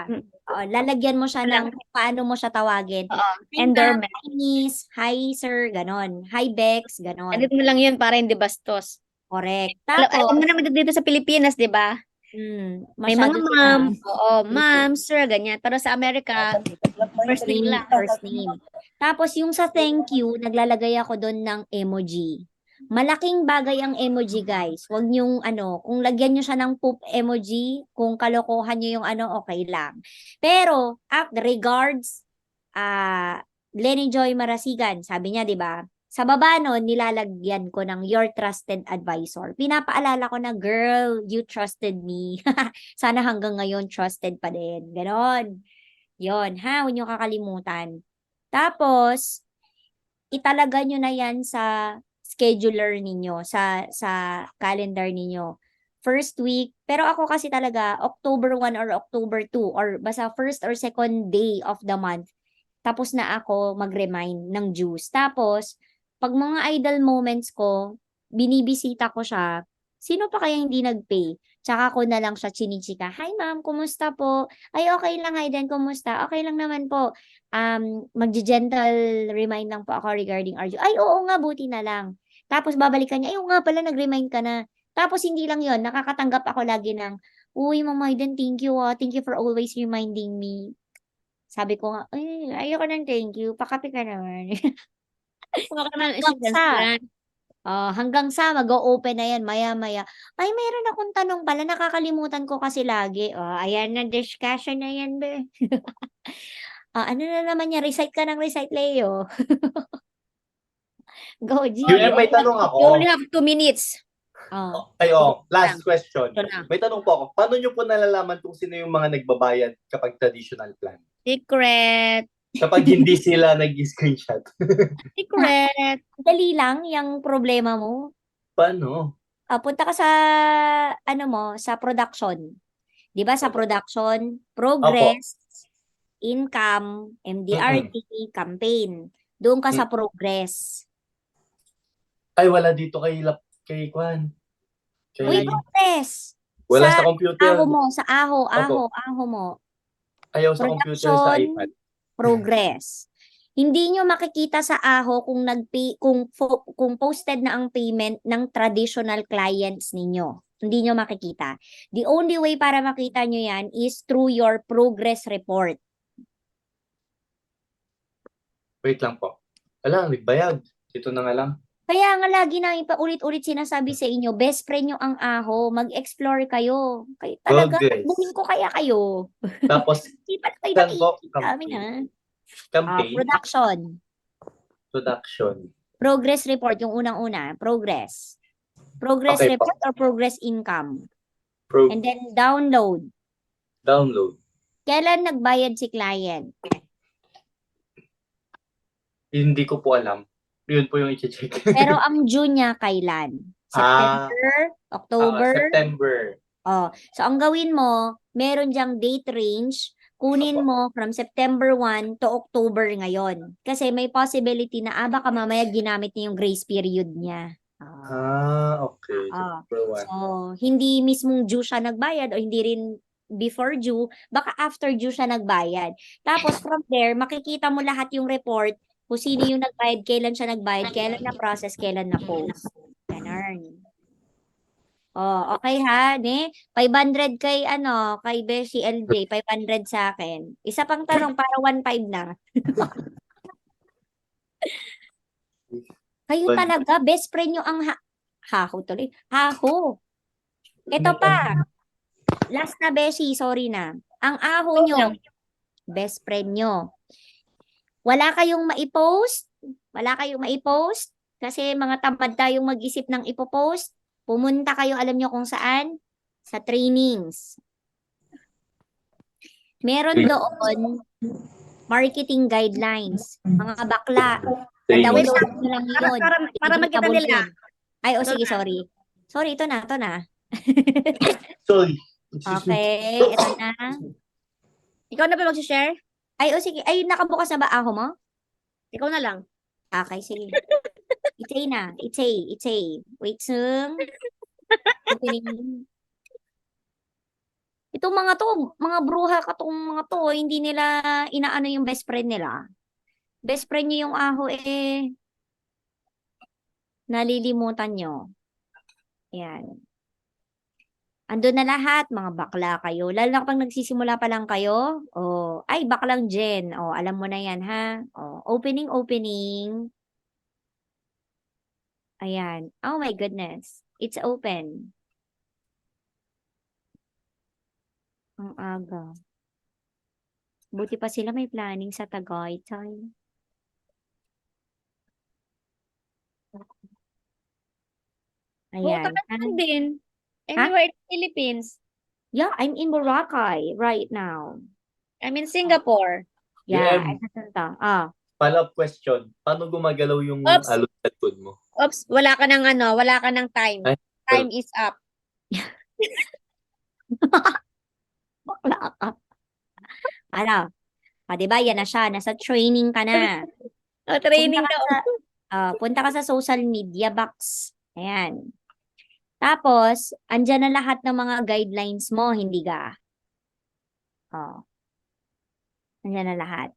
Lalagyan mo siya ng paano mo siya tawagin. Enderman. Hi, Miss, hi, sir, ganon. Hi, Bex, ganon. Edit mo lang yun para hindi bastos. Correct. Alam mo naman dito sa Pilipinas, di ba? May mga masyado ma'am. Ma'am, sir, ganyan. Pero sa Amerika, first name lang. First name. Tapos yung sa thank you, naglalagay ako doon ng emoji. Malaking bagay ang emoji, guys. Huwag niyong kung lagyan niyo siya ng poop emoji, kung kalokohan niyo yung okay lang. Pero, regards, Lenny Joy Marasigan, sabi niya, di ba? Sa baba nun, nilalagyan ko ng your trusted advisor. Pinapaalala ko na, girl, you trusted me. Sana hanggang ngayon, trusted pa din. Ganon. Yon, ha? Huwag niyo kakalimutan. Tapos, italaga nyo na yan sa scheduler ninyo, sa calendar ninyo. First week, pero ako kasi talaga, October 1 or October 2, or basta first or second day of the month, tapos na ako mag-remind ng dues. Tapos, pag mga idle moments ko, binibisita ko siya, sino pa kaya hindi nag-pay? Tsaka ko na lang siya chinichika, hi ma'am, kumusta po? Ay, okay lang, Aiden, kumusta? Okay lang naman po. Magji-gentle remind lang po ako regarding RU. Ay, oo nga, buti na lang. Tapos babalikan niya, ay, oo nga pala, nag-remind ka na. Tapos hindi lang yon, nakakatanggap ako lagi ng, uy, Ma'am Aiden, thank you ah. Thank you for always reminding me. Sabi ko nga, ay, ayoko ng thank you. Pakape ka naman. Huwag ka naman Hanggang insurance sa, plan. hanggang sa mag-o-open na yan, maya-maya. Ay, mayroon akong tanong pala, nakakalimutan ko kasi lagi. Ayan na, discussion na yan, be. Ano na naman yan, recite ka ng recite, Leo. Go, G. Julian, may tanong You ako. only have 2 minutes. Last question. Ito na. May tanong po ako. Paano nyo po nalalaman kung sino yung mga nagbabayad kapag traditional plan? Secret. Kapag hindi sila nag-screenshot. Secret. Dali lang yung problema mo. Paano? Punta ka sa, sa production. Di ba sa production, progress, income, MDRT, campaign. Doon ka sa progress. Ay, wala dito kay Kwan. Uy, progress! Wala sa sa computer. Aho mo, sa aho mo. Ayaw sa computer, sa Production, iPad. progress. Hindi nyo makikita sa aho kung kung posted na ang payment ng traditional clients ninyo. Hindi nyo makikita. The only way para makita nyo yan is through your progress report. Wait lang po. Wala, nagbayad. Dito na nga lang. Kaya nga lagi namin paulit-ulit sinasabi sa inyo, best friend nyo ang aho, mag-explore kayo. Kayo talaga, Progress. buhin ko kaya kayo. Tapos, Hindi pa kayo saan po? nakikita amin, ha? Campaign. Production. Progress report, yung unang-una. Progress. Progress Okay po. report or progress income. Pro- And then download. download. Kailan nagbayad si client? Hindi ko po alam. Yun po yung i-check. Pero ang due niya kailan? September? October? September. So ang gawin mo, meron diyang date range, kunin mo from September 1 to October ngayon. Kasi may possibility na baka mamaya ginamit niya yung grace period niya. Okay. September 1. So, hindi mismong due siya nagbayad o hindi rin before due, baka after due siya nagbayad. Tapos from there, makikita mo lahat yung report kung sino yung nagbayad, kailan siya nagbayad, kailan na-process, kailan na-post. Ganun. Okay ha, 500 kay Beshi LJ, 500 sa akin. Isa pang tanong para 1.5 na. Kayo talaga, best friend nyo ang haho tuloy. Haho. Ito pa. Last na, Beshi, sorry na. Ang aho nyo, best friend nyo. Wala kayong maipost? Kasi mga tamad tayong mag-isip ng ipopost. Pumunta kayo, alam nyo kung saan? Sa trainings. Meron doon marketing guidelines. Mga bakla. Training. Download nyo lang yun. Para magkita Editable nila. yun. Ay, sige, sorry. Sorry, ito na. Sorry. Okay, ito na. Ikaw na ba mag-share? Ay, sige. Ay, nakabukas na ba aho mo? Ikaw na lang. Okay, sige. Itay na. Itay. Wait, sung. Opening. Itong mga bruha katong mga to, hindi nila inaano yung best friend nila. Best friend nyo yung aho nalilimutan nyo. Ayan. Andun na lahat, mga bakla kayo. Lalo na kapag nagsisimula pa lang kayo, ay, baklang Jen. Alam mo na yan, ha? Opening. Ayan. Oh my goodness. It's open. Ang aga. Buti pa sila may planning sa Tagaytay. Punta Ayan. ka naman din. Ha? Anywhere in the Philippines. Yeah, I'm in Boracay right now. I'm in Singapore. Yeah, UM, ay napunta. Ah, follow-up question. Paano gumagalaw yung Oops. alon sa likod mo? Oops, wala ka ng time. Ay, Time is up. bakla ka. Ano? Di ba? Yan na siya. Nasa training ka na. Training Punta daw. ka punta ka sa social media box. Ayan. Tapos, andyan na lahat ng mga guidelines mo, hindi ka? Oh. Andyan na lahat.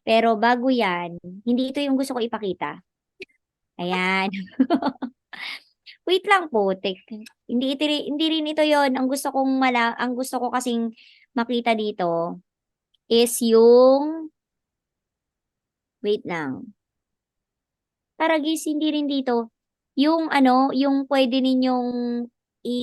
Pero bago yan, hindi ito yung gusto ko ipakita. Ayan. Wait lang po, tek. Hindi rin ito yon. Ang gusto ko kasing makita dito is yung wait lang. Taragis, hindi rin dito. Yung yung pwede ninyong i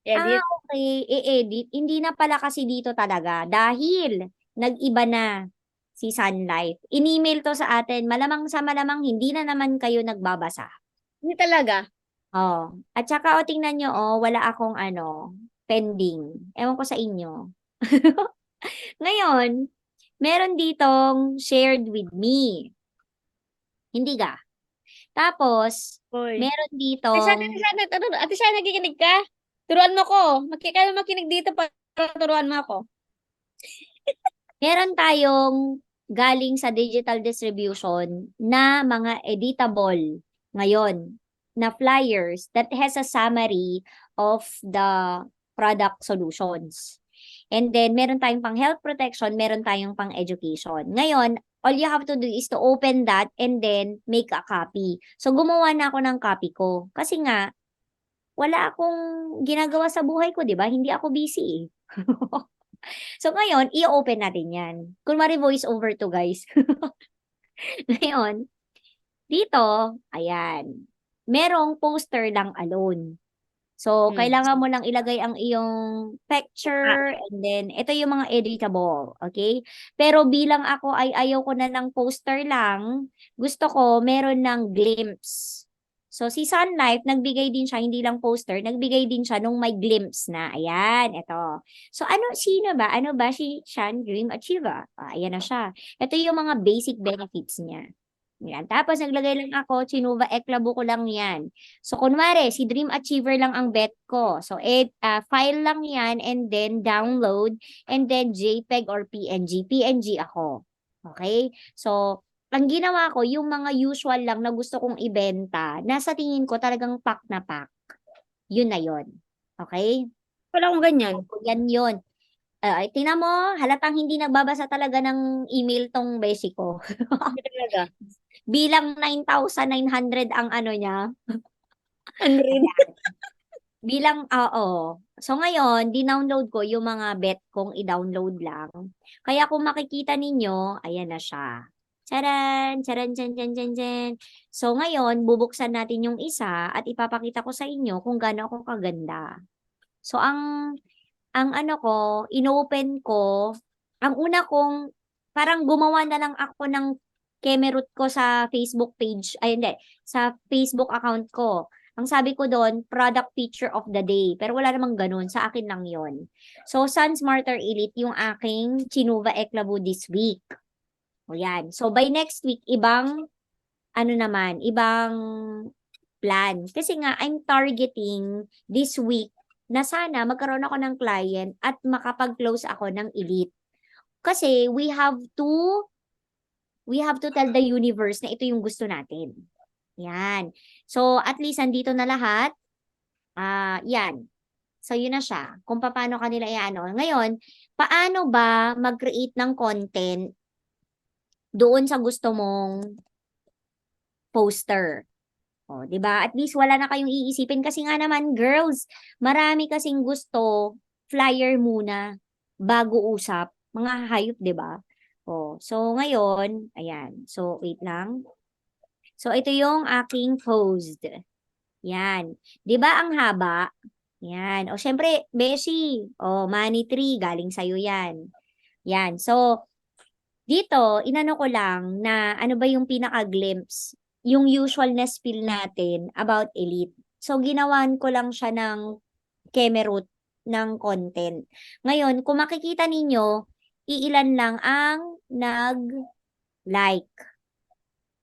Edit. okay, i-edit. Hindi na pala kasi dito talaga dahil nag-iba na si Sun Life. In-email to sa atin. Malamang sa malamang hindi na naman kayo nagbabasa. Hindi talaga. Oh. At saka tingnan nyo, wala akong pending. Ewan ko sa inyo. Ngayon, meron ditong shared with me. Hindi ka. Tapos, Hoy. meron Ate ditong Shana, nakikinig ka? Turuan mo ko. Kaya makinig dito para turuan mo ako. meron tayong galing sa digital distribution na mga editable ngayon na flyers that has a summary of the product solutions. And then, meron tayong pang health protection, meron tayong pang education. Ngayon, all you have to do is to open that and then make a copy. So, gumawa na ako ng copy ko. Kasi nga, wala akong ginagawa sa buhay ko, di ba? Hindi ako busy eh. So, ngayon, i-open natin yan. Kunwari voice over to, guys. Ngayon, dito, ayan, merong poster lang alone. So, kailangan mo lang ilagay ang iyong picture and then ito yung mga editable, okay? Pero bilang ako ay ayaw ko na ng poster lang, gusto ko meron ng glimpse. So, si Sun Life, nagbigay din siya, hindi lang poster, nagbigay din siya nung may glimpse na. Ayan, ito. So, sino ba? Ano ba si Shan Dream Achiever? Ayan na siya. Ito yung mga basic benefits niya. Yan. Tapos, naglagay lang ako, Chinuva Eklabo ko lang yan. So, kunwari, si Dream Achiever lang ang bet ko. So, file lang yan and then download and then JPEG or PNG. PNG ako. Okay? So, ang ginawa ko, yung mga usual lang na gusto kong ibenta, nasa tingin ko talagang pack na pack. Yun na yun. Okay? Wala akong ganyan. So, yan yun. Tingnan mo, halatang hindi nagbabasa talaga ng email tong beshi ko. Hindi talaga. Bilang 9,900 ang niya. 100. Bilang, oo. So ngayon, dinownload ko yung mga bet kong i-download lang. Kaya kung makikita ninyo, ayan na siya. Charan! Charan, chan, chan, chan, chan. So ngayon, bubuksan natin yung isa at ipapakita ko sa inyo kung gaano ako kaganda. So ang ko, inopen ko, ang una kong, parang gumawa na lang ako ng Kemerut ko sa Facebook page, ay hindi, sa Facebook account ko. Ang sabi ko doon, product feature of the day. Pero wala namang ganun. Sa akin lang yon. So, Sun Smarter Elite yung aking Chinuva Eklabo this week. O yan. So, by next week, ibang ibang plan. Kasi nga, I'm targeting this week na sana magkaroon ako ng client at makapag-close ako ng elite. Kasi we have to tell the universe na ito yung gusto natin. Yan. So, at least andito na lahat. Yan. So, yun na siya. Kung paano kanila Ngayon, paano ba mag-create ng content doon sa gusto mong poster? O, 'di ba? At least wala na kayong iisipin kasi nga naman, girls, marami kasing gusto flyer muna bago usap. Mga hayop, 'di ba? So ngayon, ayan. So wait lang. So ito yung aking post. Yan. 'Di ba ang haba? Yan. O, syempre, Beshi. O, Money Tree, galing sa'yo yan. Yan. So, dito, inano ko lang na ano ba yung pinaka-glimpse, yung usual na spill natin about Elite. So, ginawan ko lang siya ng Kemerut ng content. Ngayon, kung makikita ninyo, iilan lang ang nag-like.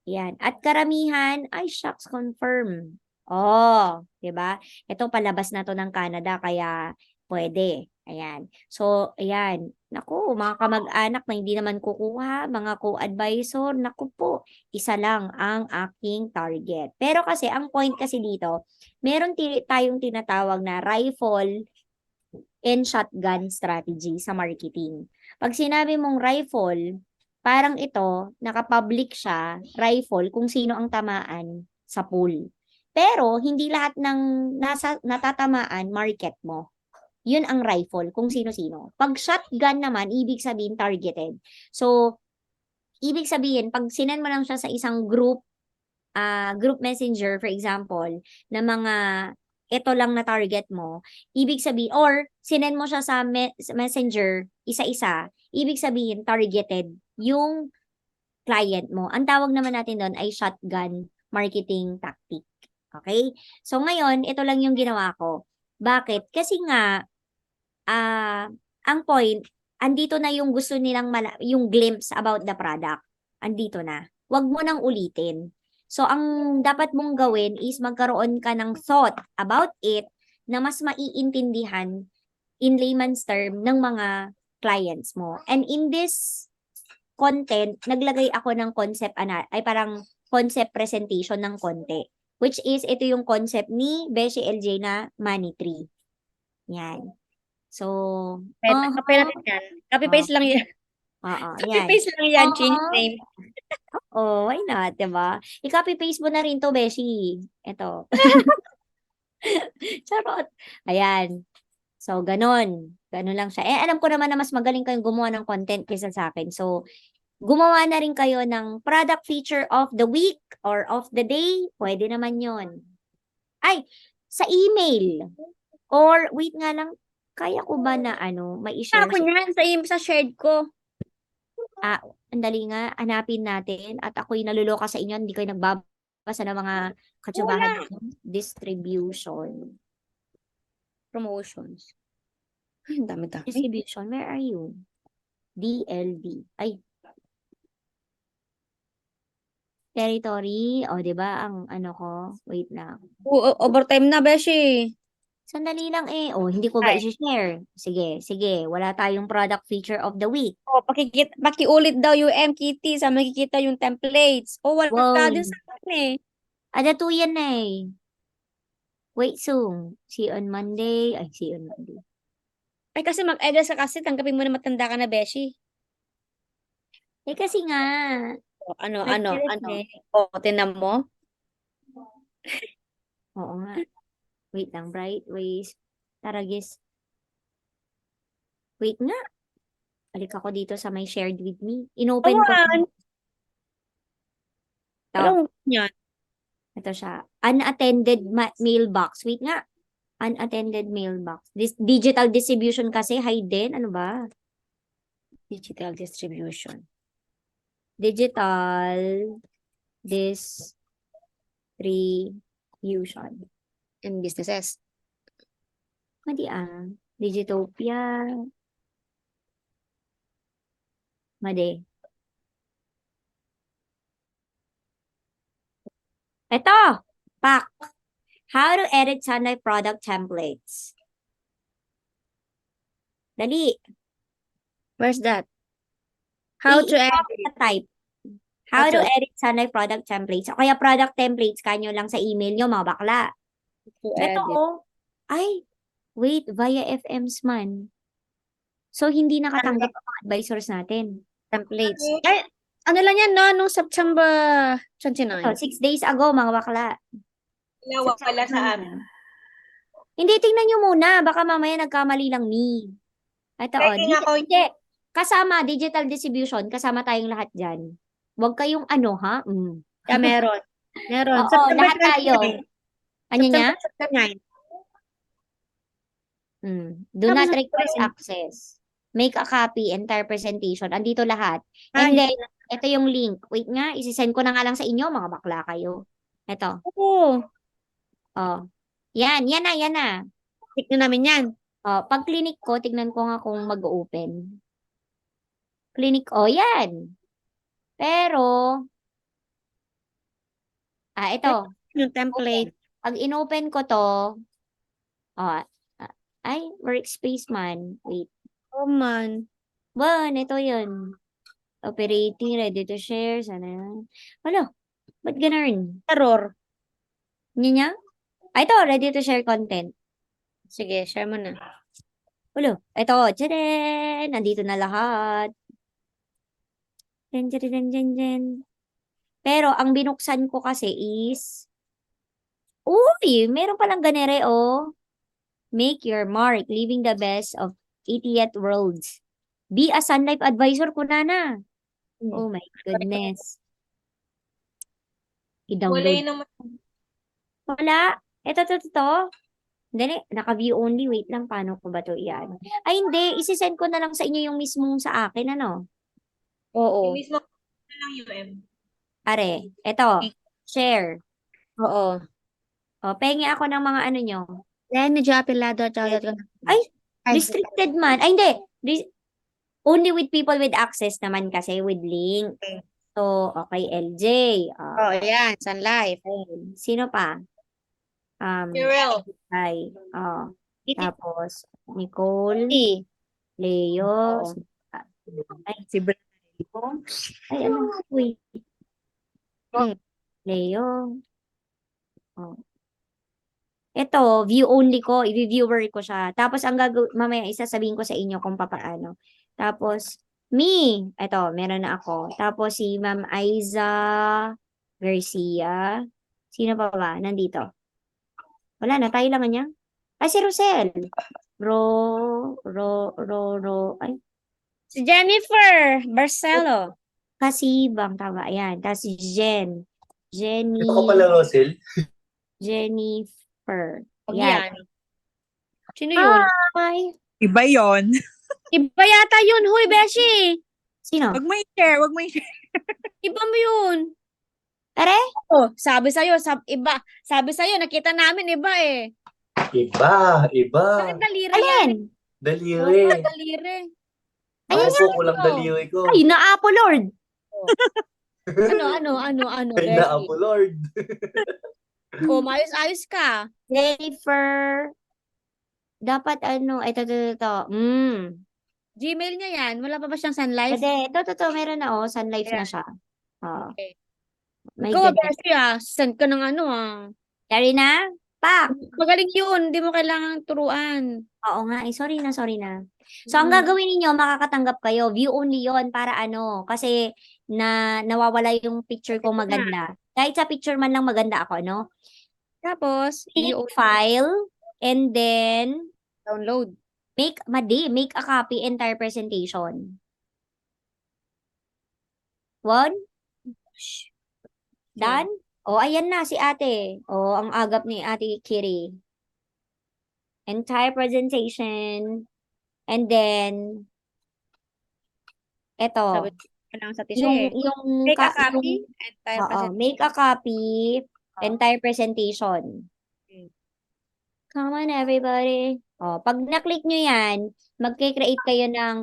Yan. At karamihan, ay shucks, confirm. Oh, 'di ba? Ito palabas na to ng Canada kaya pwede. Ayan. So, ayan. Naku, mga kamag-anak na hindi naman kukuha, mga co-advisor, naku po, isa lang ang aking target. Pero kasi, ang point kasi dito, meron tayong tinatawag na rifle and shotgun strategy sa marketing. Pag sinabi mong rifle, parang ito, nakapublic siya, rifle, kung sino ang tamaan sa pool. Pero, hindi lahat ng natatamaan, market mo. Yun ang rifle, kung sino-sino. Pag shotgun naman, ibig sabihin targeted. So, ibig sabihin, pag sinend mo lang siya sa isang group messenger, for example, na mga ito lang na target mo, ibig sabihin, or sinend mo siya sa messenger, isa-isa, ibig sabihin, targeted yung client mo. Ang tawag naman natin doon ay shotgun marketing tactic. Okay? So, ngayon, ito lang yung ginawa ko. Bakit? Kasi nga, ang point, andito na yung gusto nilang yung glimpse about the product. Andito na. Huwag mo nang ulitin. So, ang dapat mong gawin is magkaroon ka ng thought about it na mas maiintindihan in layman's term ng mga clients mo. And in this content, naglagay ako ng concept, ay parang concept presentation ng konti. Which is, ito yung concept ni Beshi LJ na Money Tree. Yan. So, Copy natin yan. Copy-paste lang yan. Oo, yan. Copy-paste lang yan. Change name. Oh, why not, diba? I-copy-paste mo na rin to, Beshi. Ito. Charot. Ayan. So, ganun. Ganun lang siya. Alam ko naman na mas magaling kayong gumawa ng content kaysa sa akin. So, gumawa na rin kayo ng product feature of the week or of the day. Pwede naman yon. Ay, sa email. Or, wait nga lang, kaya ko ba na mai-share Ako niyan sa shared ko. Andali nga, hanapin natin at ako'y naluloka sa inyo, hindi kayo nagbabasa ng mga katsubahan. Distribution. Promotions. Ay, ang dami-dami. Distribution, where are you? DLD. Ay. Territory. O, diba? Ang ko. Wait lang. Overtime na, Beshi. Sandali lang eh. O, hindi ko ba Ay. i-share? Sige, sige. Wala tayong product feature of the week. Pakiulit daw yung Kitty sa makikita yung templates. Wala Wow. din sa akin eh. Ada to yan eh. Wait soon. See you on Monday. Ay, see you on Monday. Ay, kasi mag-address ka kasi, tanggapin mo na matanda ka na, Beshi. Eh, kasi nga. Ano? Nag-reflect. Tinan mo? Oo nga. Wait lang, Bright Ways. Taragis. Wait nga. Balik ako dito sa may shared with me. Inopen ko. Awan. Ito. Alam mo yan. Ito siya. Unattended mailbox. Wait nga. Unattended mailbox. Digital distribution kasi. Hide din. Ano ba? Digital distribution. Digital distribution. And businesses. Madi Digitopia. Madi. Ito! Pak! How to edit Sunlight product templates. Dali. Where's that? How to edit. Type. How to edit Sunlight product templates. O kaya product templates, kanyo lang sa email nyo, mga bakla. To Ito edit. ay, wait, via FMs man. So, hindi nakatanggap ang mga advisors natin. Templates. Ay, ano lang yan, no? Nung September 29. So, 6 days ago, mga bakla. Wala sa amin. Hindi, tingnan nyo muna. Baka mamaya nagkamali lang ni. Ito, Checking ako. hindi. Kasama, digital distribution, kasama tayong lahat dyan. Huwag kayong ha? Yeah, meron. Meron. Oo, lahat tayo. Ano niya? September 9. Do Tapos not ano request rin? access. Make a copy, entire presentation. Andito lahat. Ay, And then, ito yung link. Wait nga, isisend ko na nga lang sa inyo, mga bakla kayo. Ito. oo. Oh. Yan na. Tignan namin yan. Oh, pag clinic ko, tignan ko nga kung mag-open. Clinic, yan. Pero, ito. Yung template. Pag inopen ko to, ah, workspace man. Wait. Oh man. Ito yun. Operating, ready to share, sana yan. Wala, ba't ganun? Error. Niya? Ito, ready to share content. Sige, share mo na. Wala, ito, tchadan! Nandito na lahat. Dyan. Pero, ang binuksan ko kasi is, uy, meron palang ganere, oh. Make your mark, living the best of 80th worlds. Be a Sun Life advisor ko na. Oh my goodness. Wala I-download. yun naman. Wala. Ito. Hindi, naka-view only. Wait lang, paano ko ba to iyan? Ay, hindi. Isisend ko na lang sa inyo yung mismong sa akin, ano? Oo. Yung mismo na lang UM. Are, ito. Share. Oo. O, pengi ako ng mga ano nyo. Then, medyo apelado at Ay, restricted man. Ay, hindi. Only with people with access naman kasi with link. Okay. So, okay, LJ. Oh, yan. Sun Life. Ayun. Sino pa? Muriel. Ay, tapos, Nicole, Si. Leo, Oo. ay, Si Brad. ay, ano, wait. Hmm. Leo. Oh. Ito, view only ko, i-viewer ko siya. Tapos, mamaya isasabihin ko sa inyo kung papaano. Tapos, me, ito, meron na ako. Tapos, si Ma'am Aiza Garcia. Sino pa ba? Nandito. Wala na, tayo lang niya. Ay, si Rosel. Ay, Si Jennifer Barcelo. Kasibang, tama. Ayan. Tapos si Jenny. Ito ko pala, Rosel. Jennifer. Huwag Yan. yan. Sino yun? Hi. Iba yon. Iba yata yun. Huy, Beshi. Sino? Wag mo i-share, wag mo i-share. Iba mo yun. Are? Oh, sabi sa'yo, iba. Sabi sa'yo, nakita namin iba eh. Iba. Bakit daliri yan? Alin? Daliri. Oh, daliri. Ayan Ako po kulang daliri ko. Ay, na-Apo Lord. Ano, Ay, Beshi? na-Apo Lord. Oh, maayos-ayos ka. Jennifer. Dapat ano, ito. Gmail niya yan. Wala pa ba siyang Sun Life? Pwede, ito, meron na, Sun Life na siya. Okay. My Ikaw, goodness. Beshi send ka ng ano Carry na? Pak! Magaling yun. Hindi mo kailangang turuan. Oo nga, sorry na. So, ang gagawin ninyo, makakatanggap kayo. View only yon para ano, kasi nawawala yung picture ko maganda. Kahit sa picture man lang maganda ako, no? Tapos, Click file, and then, download. make a copy entire presentation. One? Done? Ayan na si ate. Ang agap ni ate Kiri. Entire presentation. And then, eto. Sabi ko lang sa tisya eh. Yung Make a copy. Entire presentation. make a copy. Entire presentation. Okay. Come on, everybody. Pag na-click nyo yan, magkikreate kayo ng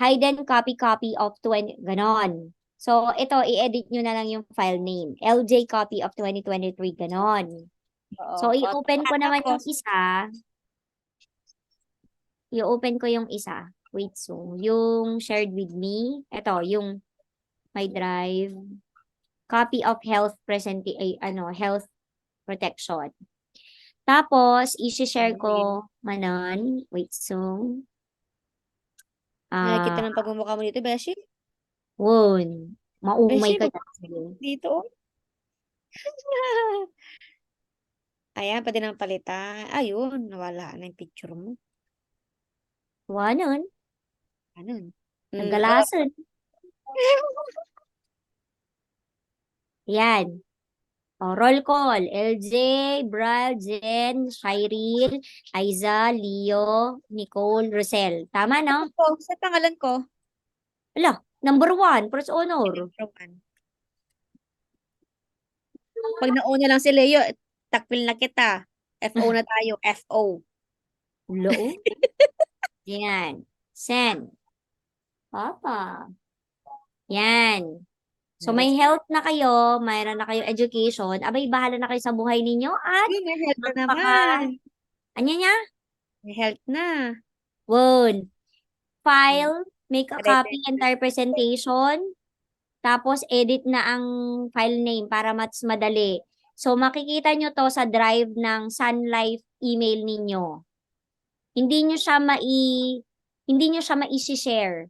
hidden copy of 20, ganon. So, ito, i-edit nyo na lang yung file name. LJ copy of 2023, ganon. So, i-open ko naman yung isa. I-open ko yung isa. Wait, so, yung shared with me. Ito, yung my drive. Copy of health health protection. Tapos, i-share ko manon. Wait, so. Nakikita ng pagmumukha mo dito, Beshi? Won. Maumay Beshi, ka dyan. dito. Ayan, pwede nang palitan. Ayun, nawala na yung picture mo. Wanon. Ganun. Naggalason. Yan. Roll call. LJ, Brad, Jen, Shireen, Aiza, Leo, Nicole, Rosel. Tama, no? Sa pangalan ko. Number 1, first honor. Roman. Pag nauna lang si Leo, takpil na kita. FO na tayo. FO. Loo. Yan. Sen. Papa. Yan. So, may health na kayo, mayroon na kayo education, abay, bahala na kayo sa buhay ninyo at Uy, may health na magpaka... naman. Anya niya? May health na. One. File, make a Edit. copy, entire presentation, tapos edit na ang file name para mas madali. So, makikita nyo to sa drive ng Sun Life email ninyo. Hindi nyo siya mai-share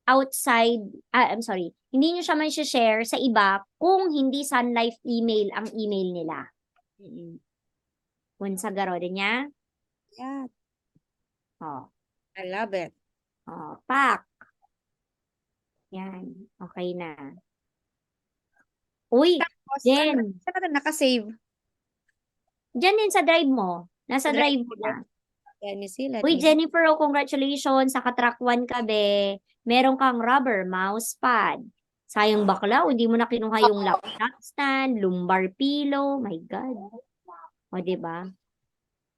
outside, hindi nyo siya mai-share sa iba kung hindi Sun Life email ang email nila. Kung sa garo din niya. Yeah, Oh, I love it. Pak. Yan. Okay na. Uy, Jen. Saan ka nakasave? Diyan din sa drive mo. Nasa Sa drive drive mo ko. na. Yan sila. Uy, Jennifer, congratulations. Sa track 1 ka, be. Meron kang rubber mouse pad. Sayang bakla, hindi mo na kinuha yung laptop stand, lumbar pillow. My God. O, diba?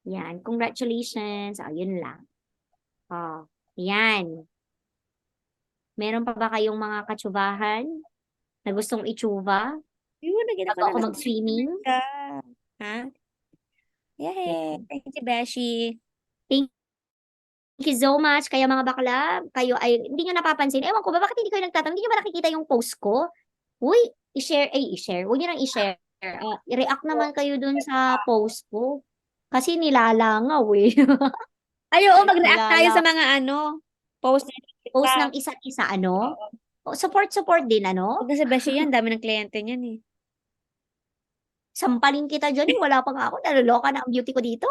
Yan. Congratulations. Yun lang. Yan. Meron pa ba kayong mga katsubahan na gustong itsuba? Yun, nagina ko Bago ako na mag-swimming? ka. Ha? Yay! Thank you, Beshi. Thank you so much. Kaya mga bakla, kayo ay hindi nyo napapansin. Ewan ko ba, bakit hindi kayo nagtatanong? Hindi nyo ba nakikita yung post ko? Uy, i-share. Huwag nyo nang i-share. I-react naman kayo dun sa post ko. Kasi nilalangaw eh. Ay, oo, mag-react tayo Kilala. sa mga post Post ng isa't isa, ano? Support din, ano? Huwag na sa Beshi yan, dami ng kliyente niyan eh. Sampalin kita dyan, wala pa nga ako. Naloloka na ang beauty ko dito.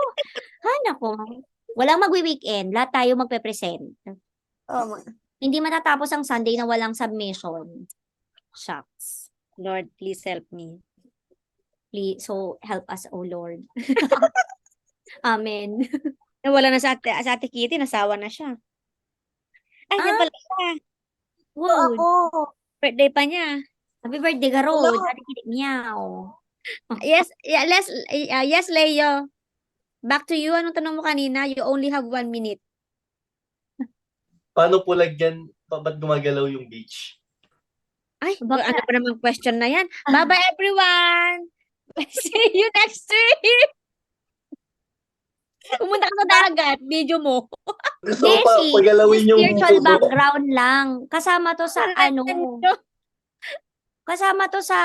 Nako. Walang magwi-weekend. Lahat tayo magpe-present. Hindi matatapos ang Sunday na walang submission. Shucks. Lord, please help me. Please, so help us, oh Lord. Amen. Nawala na sa ate Kitty, nasawa na siya. Ay, yan pala siya. Wow. Birthday pa niya. Happy birthday, Garod. Ate Kitty, meow. Yes, yes, Leo. Back to you. Anong tanong mo kanina? You only have 1 minute. Paano po lagyan, ba't gumagalaw yung beach? Ay, Baka- ano pa namang question na yan? Bye-bye, everyone! See you next week! Pumunta ka sa dagat, video mo. Gusto ko pa Beshi, pagalawin yung spiritual tubo. background lang. Kasama to sa Kasama to sa,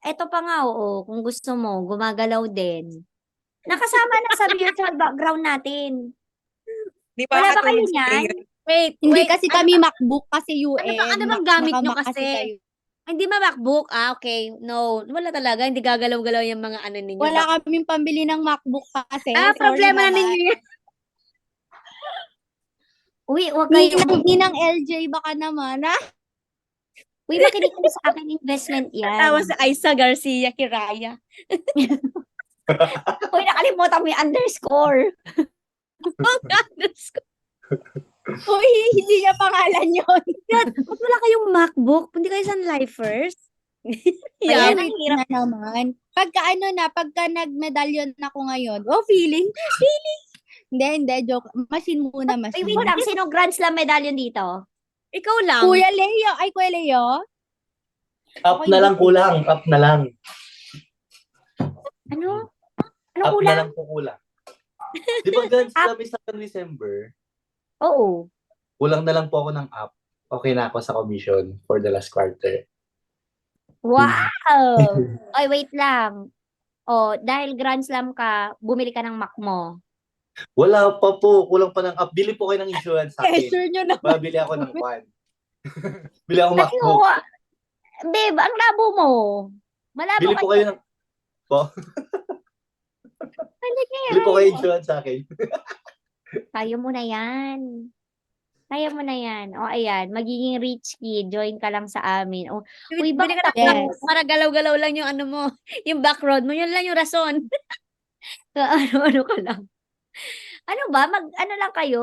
eto pa nga, oo, kung gusto mo, gumagalaw din. Nakasama na sa virtual background natin. Di Wala ba kayo makatulog si niyan? Leo. Wait, Hindi wait. kasi kami MacBook kasi UN. ano bang gamit nyo Mac kasi? kayo. Hindi ba MacBook? Okay. No, wala talaga. Hindi gagalaw-galaw yung mga ano ninyo. Wala kaming pambili ng MacBook kasi. Sorry Problema na naman. ninyo yan. Uy, wag kayo. Ninang LJ baka naman, ha? Uy, makinig kayo sa akin, investment Tawa yan. sa Aiza Garcia Kiraya. Uy, nakalimutan mo yung underscore. Uy, hindi niya pangalan yun. Ba't wala kayong MacBook? Hindi kayo Sun Lifers? Ayan, yeah. ang hirap. na naman. Pagka nag-medallion ako ngayon. Oh, feeling. Hindi, joke. Machine muna, Uy, machine. wait lang. Sino Grand Slam medallion dito? Ikaw lang. Kuya Leo. Ay, Kuya Leo. Up na lang kulang. Up na lang. Ano? Ano Up na kulang? lang po kulang. Di ba Grand Slam is sa December? Oo. Kulang na lang po ako ng up. Okay na ako sa commission for the last quarter. Wow! Oy, wait lang. Dahil Grand Slam ka, bumili ka ng Mac mo. Wala pa po. Kulang pa ng up. Bili po kayo ng insurance sa akin. Pressure nyo na. Mabili ako ng one. Bili ako Kasi MacBook. babe, ang labo mo. Malabo Bili po kayo ng... Bili po kayo insurance sa akin. Tayo mo na yan. Kaya mo na yan. O, ayan. Magiging rich kid. Join ka lang sa amin. O, uy, Bili bakit ka ng ako? para galaw-galaw lang yung ano mo, yung background mo, yun lang yung rason. Ano ka lang. Ano ba? Ano lang kayo?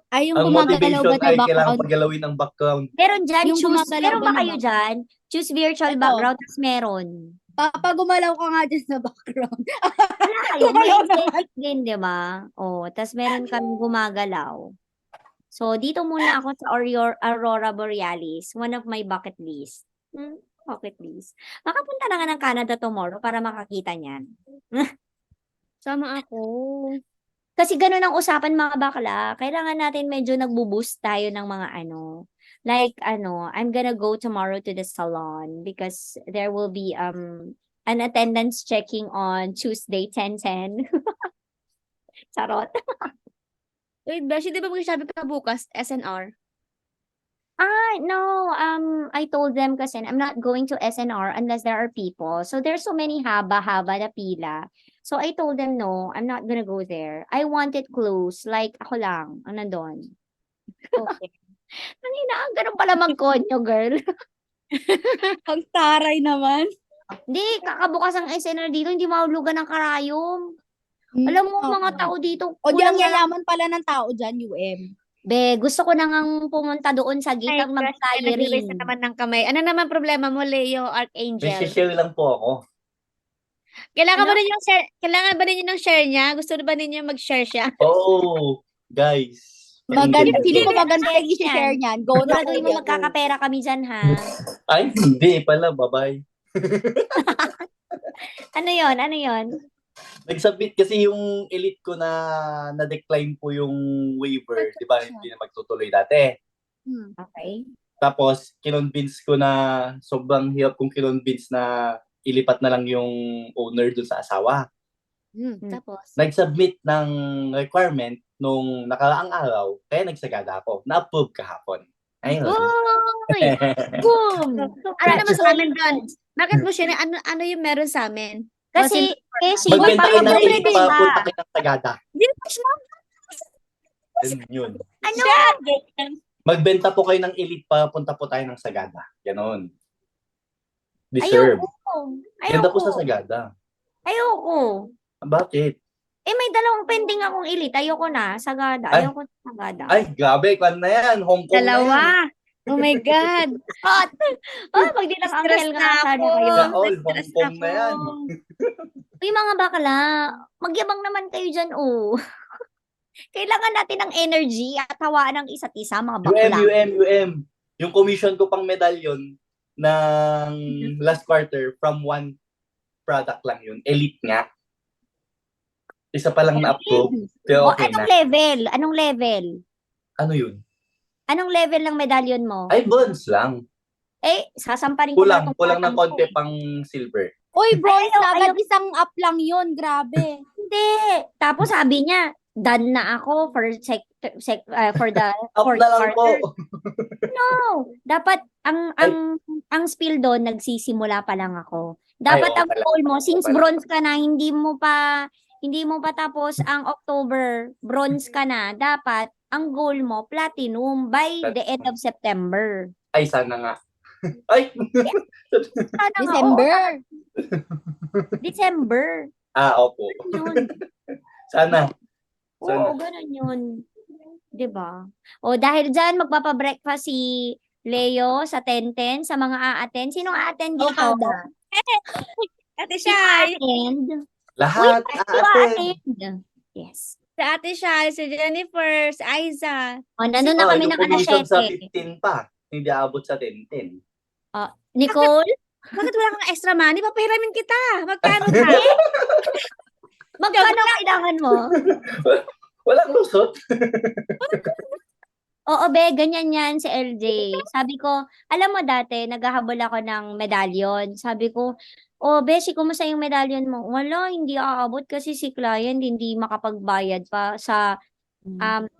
Ay, yung Ang gumagalaw motivation ba na ay kailangan background? paggalawin ang background. Meron dyan, Yung choose. gumagalaw Meron ba ba na kayo dyan? Choose virtual Ito. background. Tapos meron. Papagumalaw ka nga dyan sa background. Wala kayo. May Gumalaw aesthetic din, di ba? O, tapos meron kami gumagalaw. So, dito muna ako sa Aurora Borealis. One of my bucket list. Bucket list. Makapunta na nga ng Canada tomorrow para makakita niyan. Sama ako. Kasi ganun ang usapan mga bakla. Kailangan natin medyo nagbo-boost tayo ng mga ano. Like I'm gonna go tomorrow to the salon because there will be an attendance checking on Tuesday 10:10. Charot. Wait, Beshi, di ba magsasabi ka bukas, SNR? No, I told them kasi I'm not going to SNR unless there are people. So there's so many haba-haba na pila. So I told them no, I'm not gonna go there. I want it close, like ako lang, ang nandun. Okay. Kanina, ganun pala magkonyo, girl. Ang taray naman. Hindi, kakabukas ang SNR dito, hindi mahulugan ng karayom. Alam mo, mga tao dito, O di ang kulang na. yayaman pala ng tao dyan, UM. Be, gusto ko na ngang pumunta doon sa gate Ay, ang crush ka, mag-flyering. nag-raise na naman ng kamay. Ano naman problema mo, Leo, Archangel? May share lang po ako. Kailangan Ano? ba rin yung share, kailangan ba ninyo ng share niya? Gusto ba ninyo mag-share siya? Oh, guys. Maganda. Hindi, Feeling ko hindi, maganda hindi, yung i-share niyan. Go na. Siguraduhin mo magkakapera kami dyan, ha? Ay, hindi pala. Bye-bye. Ano yon? Ano yon? Nag-submit kasi yung elite ko na decline po yung waiver. Di ba? Hindi na magtutuloy dati. Okay. Tapos, kinonvince ko na sobrang hirap kong kinonvince na ilipat na lang yung owner dun sa asawa. Tapos? Nag-submit ng requirement nung nakaraang araw, kaya nagsagada ako. Na-approve kahapon. Ayun. Uy! Boom! Ano naman sa amin doon? Bakit mo share? Ano yung meron sa amin? Kasi Magbenta kayo ng elite pag-upgrade para ka. punta kayo ng sagada. Yun. Ano? Magbenta po kayo ng elite para punta po tayo ng sagada. Ganon. Deserve. Ganda po sa sagada. Ayoko. Bakit? May dalawang pending akong elite. Ayoko na. Sagada. Ay. Ayoko na sagada. Ay, grabe. Kwan na yan. Hong Kong na yan. Dalawa. Oh my God. Hot! Pag di lang Stress anghel na nga sana ako. kayo. All Stress Hong Kong na ako. yan. Uy, mga bakla, magyabang naman kayo dyan, oh. Kailangan natin ng energy at hawaan ng isa't isa, mga bakla. UM. Yung commission ko pang medalyon ng last quarter from one product lang yun. Elite nga. Isa pa lang na-approve. Pero okay Anong na. level? Anong level? Ano yun? Anong level ng medallion mo? Ay, bronze lang. Sasamparin ko na Kulang ng batang to, konti eh. pang silver. Uy, bronze Ayaw, na agad. ayaw. Isang up lang yun. Grabe. Hindi. Tapos sabi niya, done na ako for for the Up fourth na lang quarter. po. No, dapat ang spill doon nagsisimula pa lang ako. Dapat oo ang pala. goal mo since Pala. bronze ka na, hindi mo pa tapos ang October, bronze ka na. Dapat ang goal mo platinum by the end of September. Ay, sana nga. Ay! Sana nga, December. December. Opo. Yun. Sana. Oo, ganun yun. 'Di ba? O dahil diyan magpapa-breakfast si Leo sa 10:10 sa mga a-attend. Sinong a-attend dito? Ate Sino Shai. a-attend? Lahat. Sino a-attend? Yes. Si Ate Shai, si Jennifer, si Aiza. O, nandun na kami yung ng alas commission sa 7. 15 pa. Hindi aabot sa 10-10. Nicole, Bakit wala kang extra money? Papahiramin kita. Magkano ka? magkano kailangan mo? Walang lusot. Oo, be, ganyan yan si LJ. Sabi ko, alam mo dati, naghahabol ako ng medallion. Sabi ko, Beshi, kumusta yung medallion mo? Wala, hindi aabot kasi si client hindi makapagbayad pa sa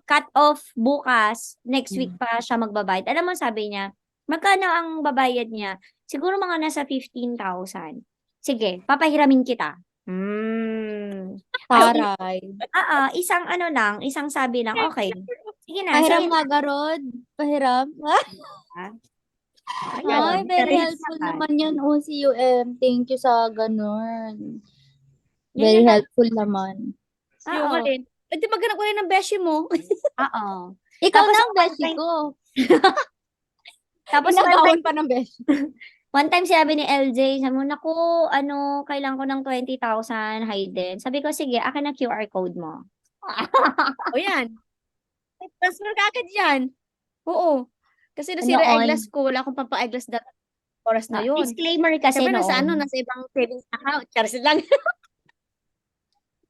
cut off bukas. Next week pa siya magbabayad. Alam mo, sabi niya, magkano ang babayad niya? Siguro mga nasa 15,000. Sige, papahiramin kita. Taray. Isang isang sabi lang, okay. Sige na, Pahiram sige. nga, Garod. nagpahiram. Ay, Ayun, very interest helpful naman. naman yan, CUM. Thank you sa ganun. Yun Very yung helpful naman. Yung Oo. rin. Eh, di maghanap ko rin ng beshi mo. Oo. Ikaw Tapos na ang one beshi time- ko. Tapos one time, Inagawin pa ng beshi. one time sinabi ni LJ, sabi mo, naku, kailangan ko ng 20,000 Hayden. Sabi ko, sige, akin na QR code mo. O yan. Transfer ka agad yan. Oo. Kasi nasira Noon. eyeglass ko. Wala akong pampa-eyeglass dati. Oras na yun. Disclaimer kasi Siyempre noon. nasa ibang savings account. Charis lang.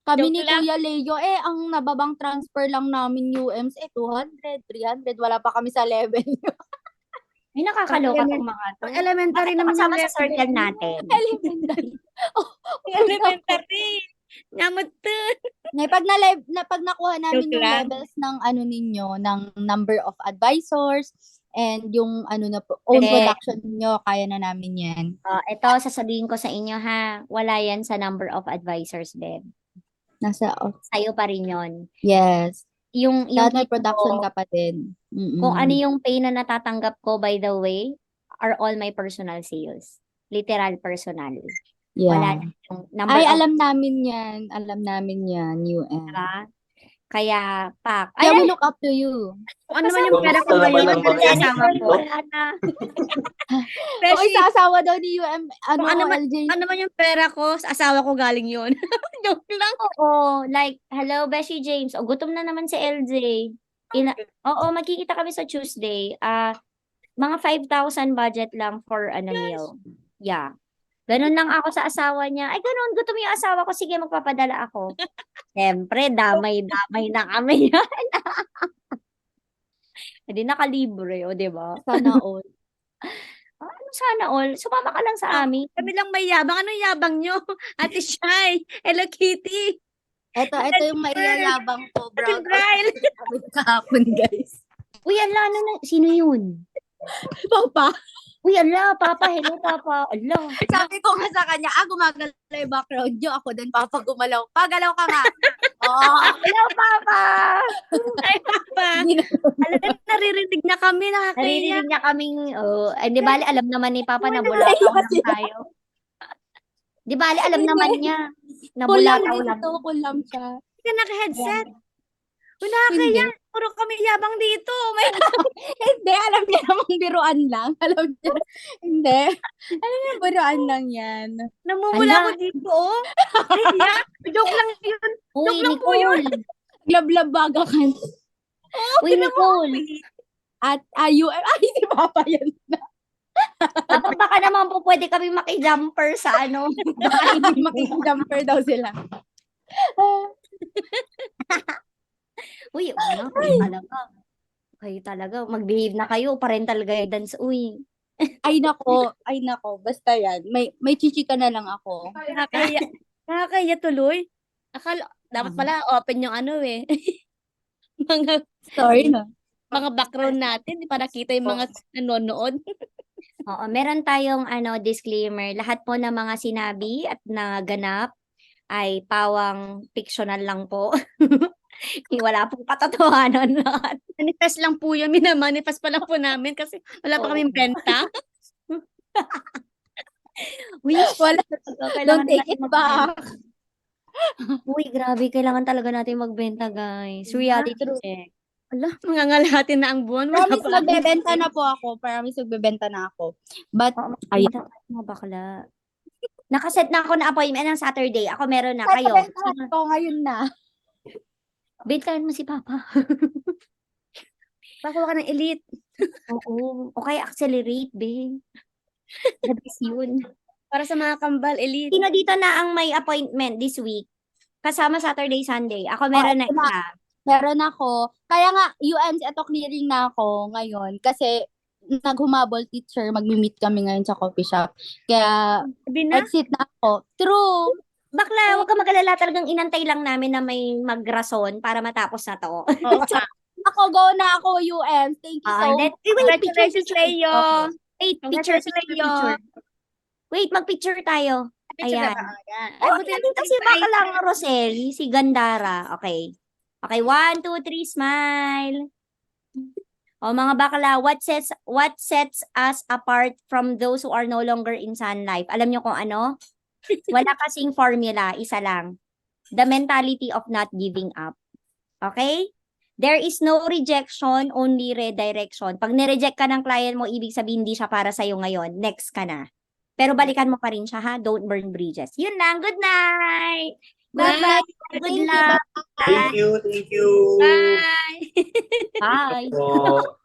Kami Joke ni lang. Kuya Leo, ang nababang transfer lang namin UMs, 200, 300. Wala pa kami sa level. Ay, nakakaloka Element- tong mga to. Elementary Bakit naman kasama yung sa circle natin? Elementary. Elementary. Ngamot to. Pag nakuha namin Joke yung lang. levels ng ninyo, ng number of advisors, and yung own Correct. production niyo, kaya na namin yan. Ito, sasabihin ko sa inyo ha, wala yan sa number of advisors, Beb. Sa'yo pa rin yon. Yes. Yung Lahat may kita production ko, ka pa din. kung ano yung pay na natatanggap ko, by the way, are all my personal sales. Literal personal. Wala Yeah. na yung number Ay, of, alam namin yan. Alam namin yan, UM. diba? Kaya, pak. Kaya we look up to you. Kung ano man yung pera ko Kamusta naman ngayon, ang ano mga yung asawa ko. Wala na. O, sa asawa daw ni UM, Kung ano man- LJ. Ano man yung pera ko, sa asawa ko galing yun. Joke lang. Oo, like, hello, Beshi James. O, gutom na naman si LJ. Oo, magkikita kami sa Tuesday. Mga 5,000 budget lang for meal. Yeah. Ganun lang ako sa asawa niya. Ay, ganun, gutom yung asawa ko. Sige, magpapadala ako. Siyempre, damay-damay na kami yan. Hindi nakalibre, o, di ba? Sana all. Ano sana all? Sumama ka lang sa amin. Kami lang may yabang. Anong yabang nyo? Ate Shai, Hello Kitty, Ito yung maiyayabang ko, bro. Ate Braille. Kahapon, guys. Uy, ala, sino yun? Papa. Uy, ala, Papa, hello, Papa. Ala. Sabi ko nga sa kanya, gumagalaw yung background nyo. Ako din, Papa, gumalaw. Pagalaw ka nga. Hello, Papa! Ay, Papa. Alam, naririnig na kami. Nakakaya. Naririnig niya kaming, di bali, alam naman ni Papa na bulataw lang tayo. Di bali, alam naman niya na bulataw lang. Kulam siya. Hindi ka naka-headset. Wala kaya. Puro kami yabang dito. May Hindi, alam niya namang biruan lang. Alam niya. Hindi. Alam niya, biruan lang yan. namumula Ala. ko dito, oh. Kaya, joke lang yun. Uy, lang po yun. Nicole. Lablab baga ka. Uy, Nicole. At UM, si Papa yan. Papa, baka naman po pwede kami makijumper sa Baka hindi makikijumper daw sila. Uy, kayo talaga. Kayo talaga. Mag-behave na kayo. Parental guidance. Uy. Ay nako. Basta yan. May chichika na lang ako. Nakakaya tuloy. Dapat pala open yung mga Sorry na. mga background natin para kita yung mga nanonood. Oo, meron tayong disclaimer. Lahat po ng mga sinabi at naganap ay pawang fictional lang po. Wala pong katotohanan lahat. Manifest lang po yun. Minamanifest pa lang po namin kasi wala pa kaming benta. Uy, Wala. kailangan Don't take natin it back. Uy, grabe. Kailangan talaga natin magbenta, guys. Reality check. Wala, mangangalahatin na ang buwan. Wala Promise pa. magbebenta na po ako. Promise magbebenta na ako. But, Oo, magbenta ka, mga bakla. Nakaset na ako na appointment ng Saturday. Ako meron na. Kayo. bentahan ko ngayon na. Bentahan mo si Papa. Pakuha ka ng elite. Oo. O kaya accelerate, be. The best yun. Para sa mga kambal, elite. Sino dito na ang may appointment this week? Kasama Saturday, Sunday. Ako meron na ito na. isa. Meron ako. Kaya nga, UMs, ito clearing na ako ngayon. Kasi, naghumabol teacher, magmi-meet kami ngayon sa coffee shop. Kaya, Sabi na, exit na ako. True. Bakla, huwag ka mag-alala. Talagang inantay lang namin na may magrason para matapos na to. oo nga. Ako, go na ako, UMs. Thank you so much. Congratulations, Leo. Wait, Congratulations, Leo. Wait, mag-picture tayo. Picture na Ayan. ba? Ayan. Oh, buti nandito si Baklang Rosel, si Gandara. Okay. Okay, 1, 2, 3, smile. O mga bakla, what sets us apart from those who are no longer in Sun Life? Alam niyo kung ano? Wala kasing formula, isa lang. The mentality of not giving up. Okay? There is no rejection, only redirection. Pag nireject ka ng client mo, ibig sabihin hindi siya para sa'yo ngayon. Next ka na. Pero balikan mo pa rin siya, ha? Don't burn bridges. Yun lang. Good night! Bye-bye! Good luck! Thank you. Bye! Bye! So,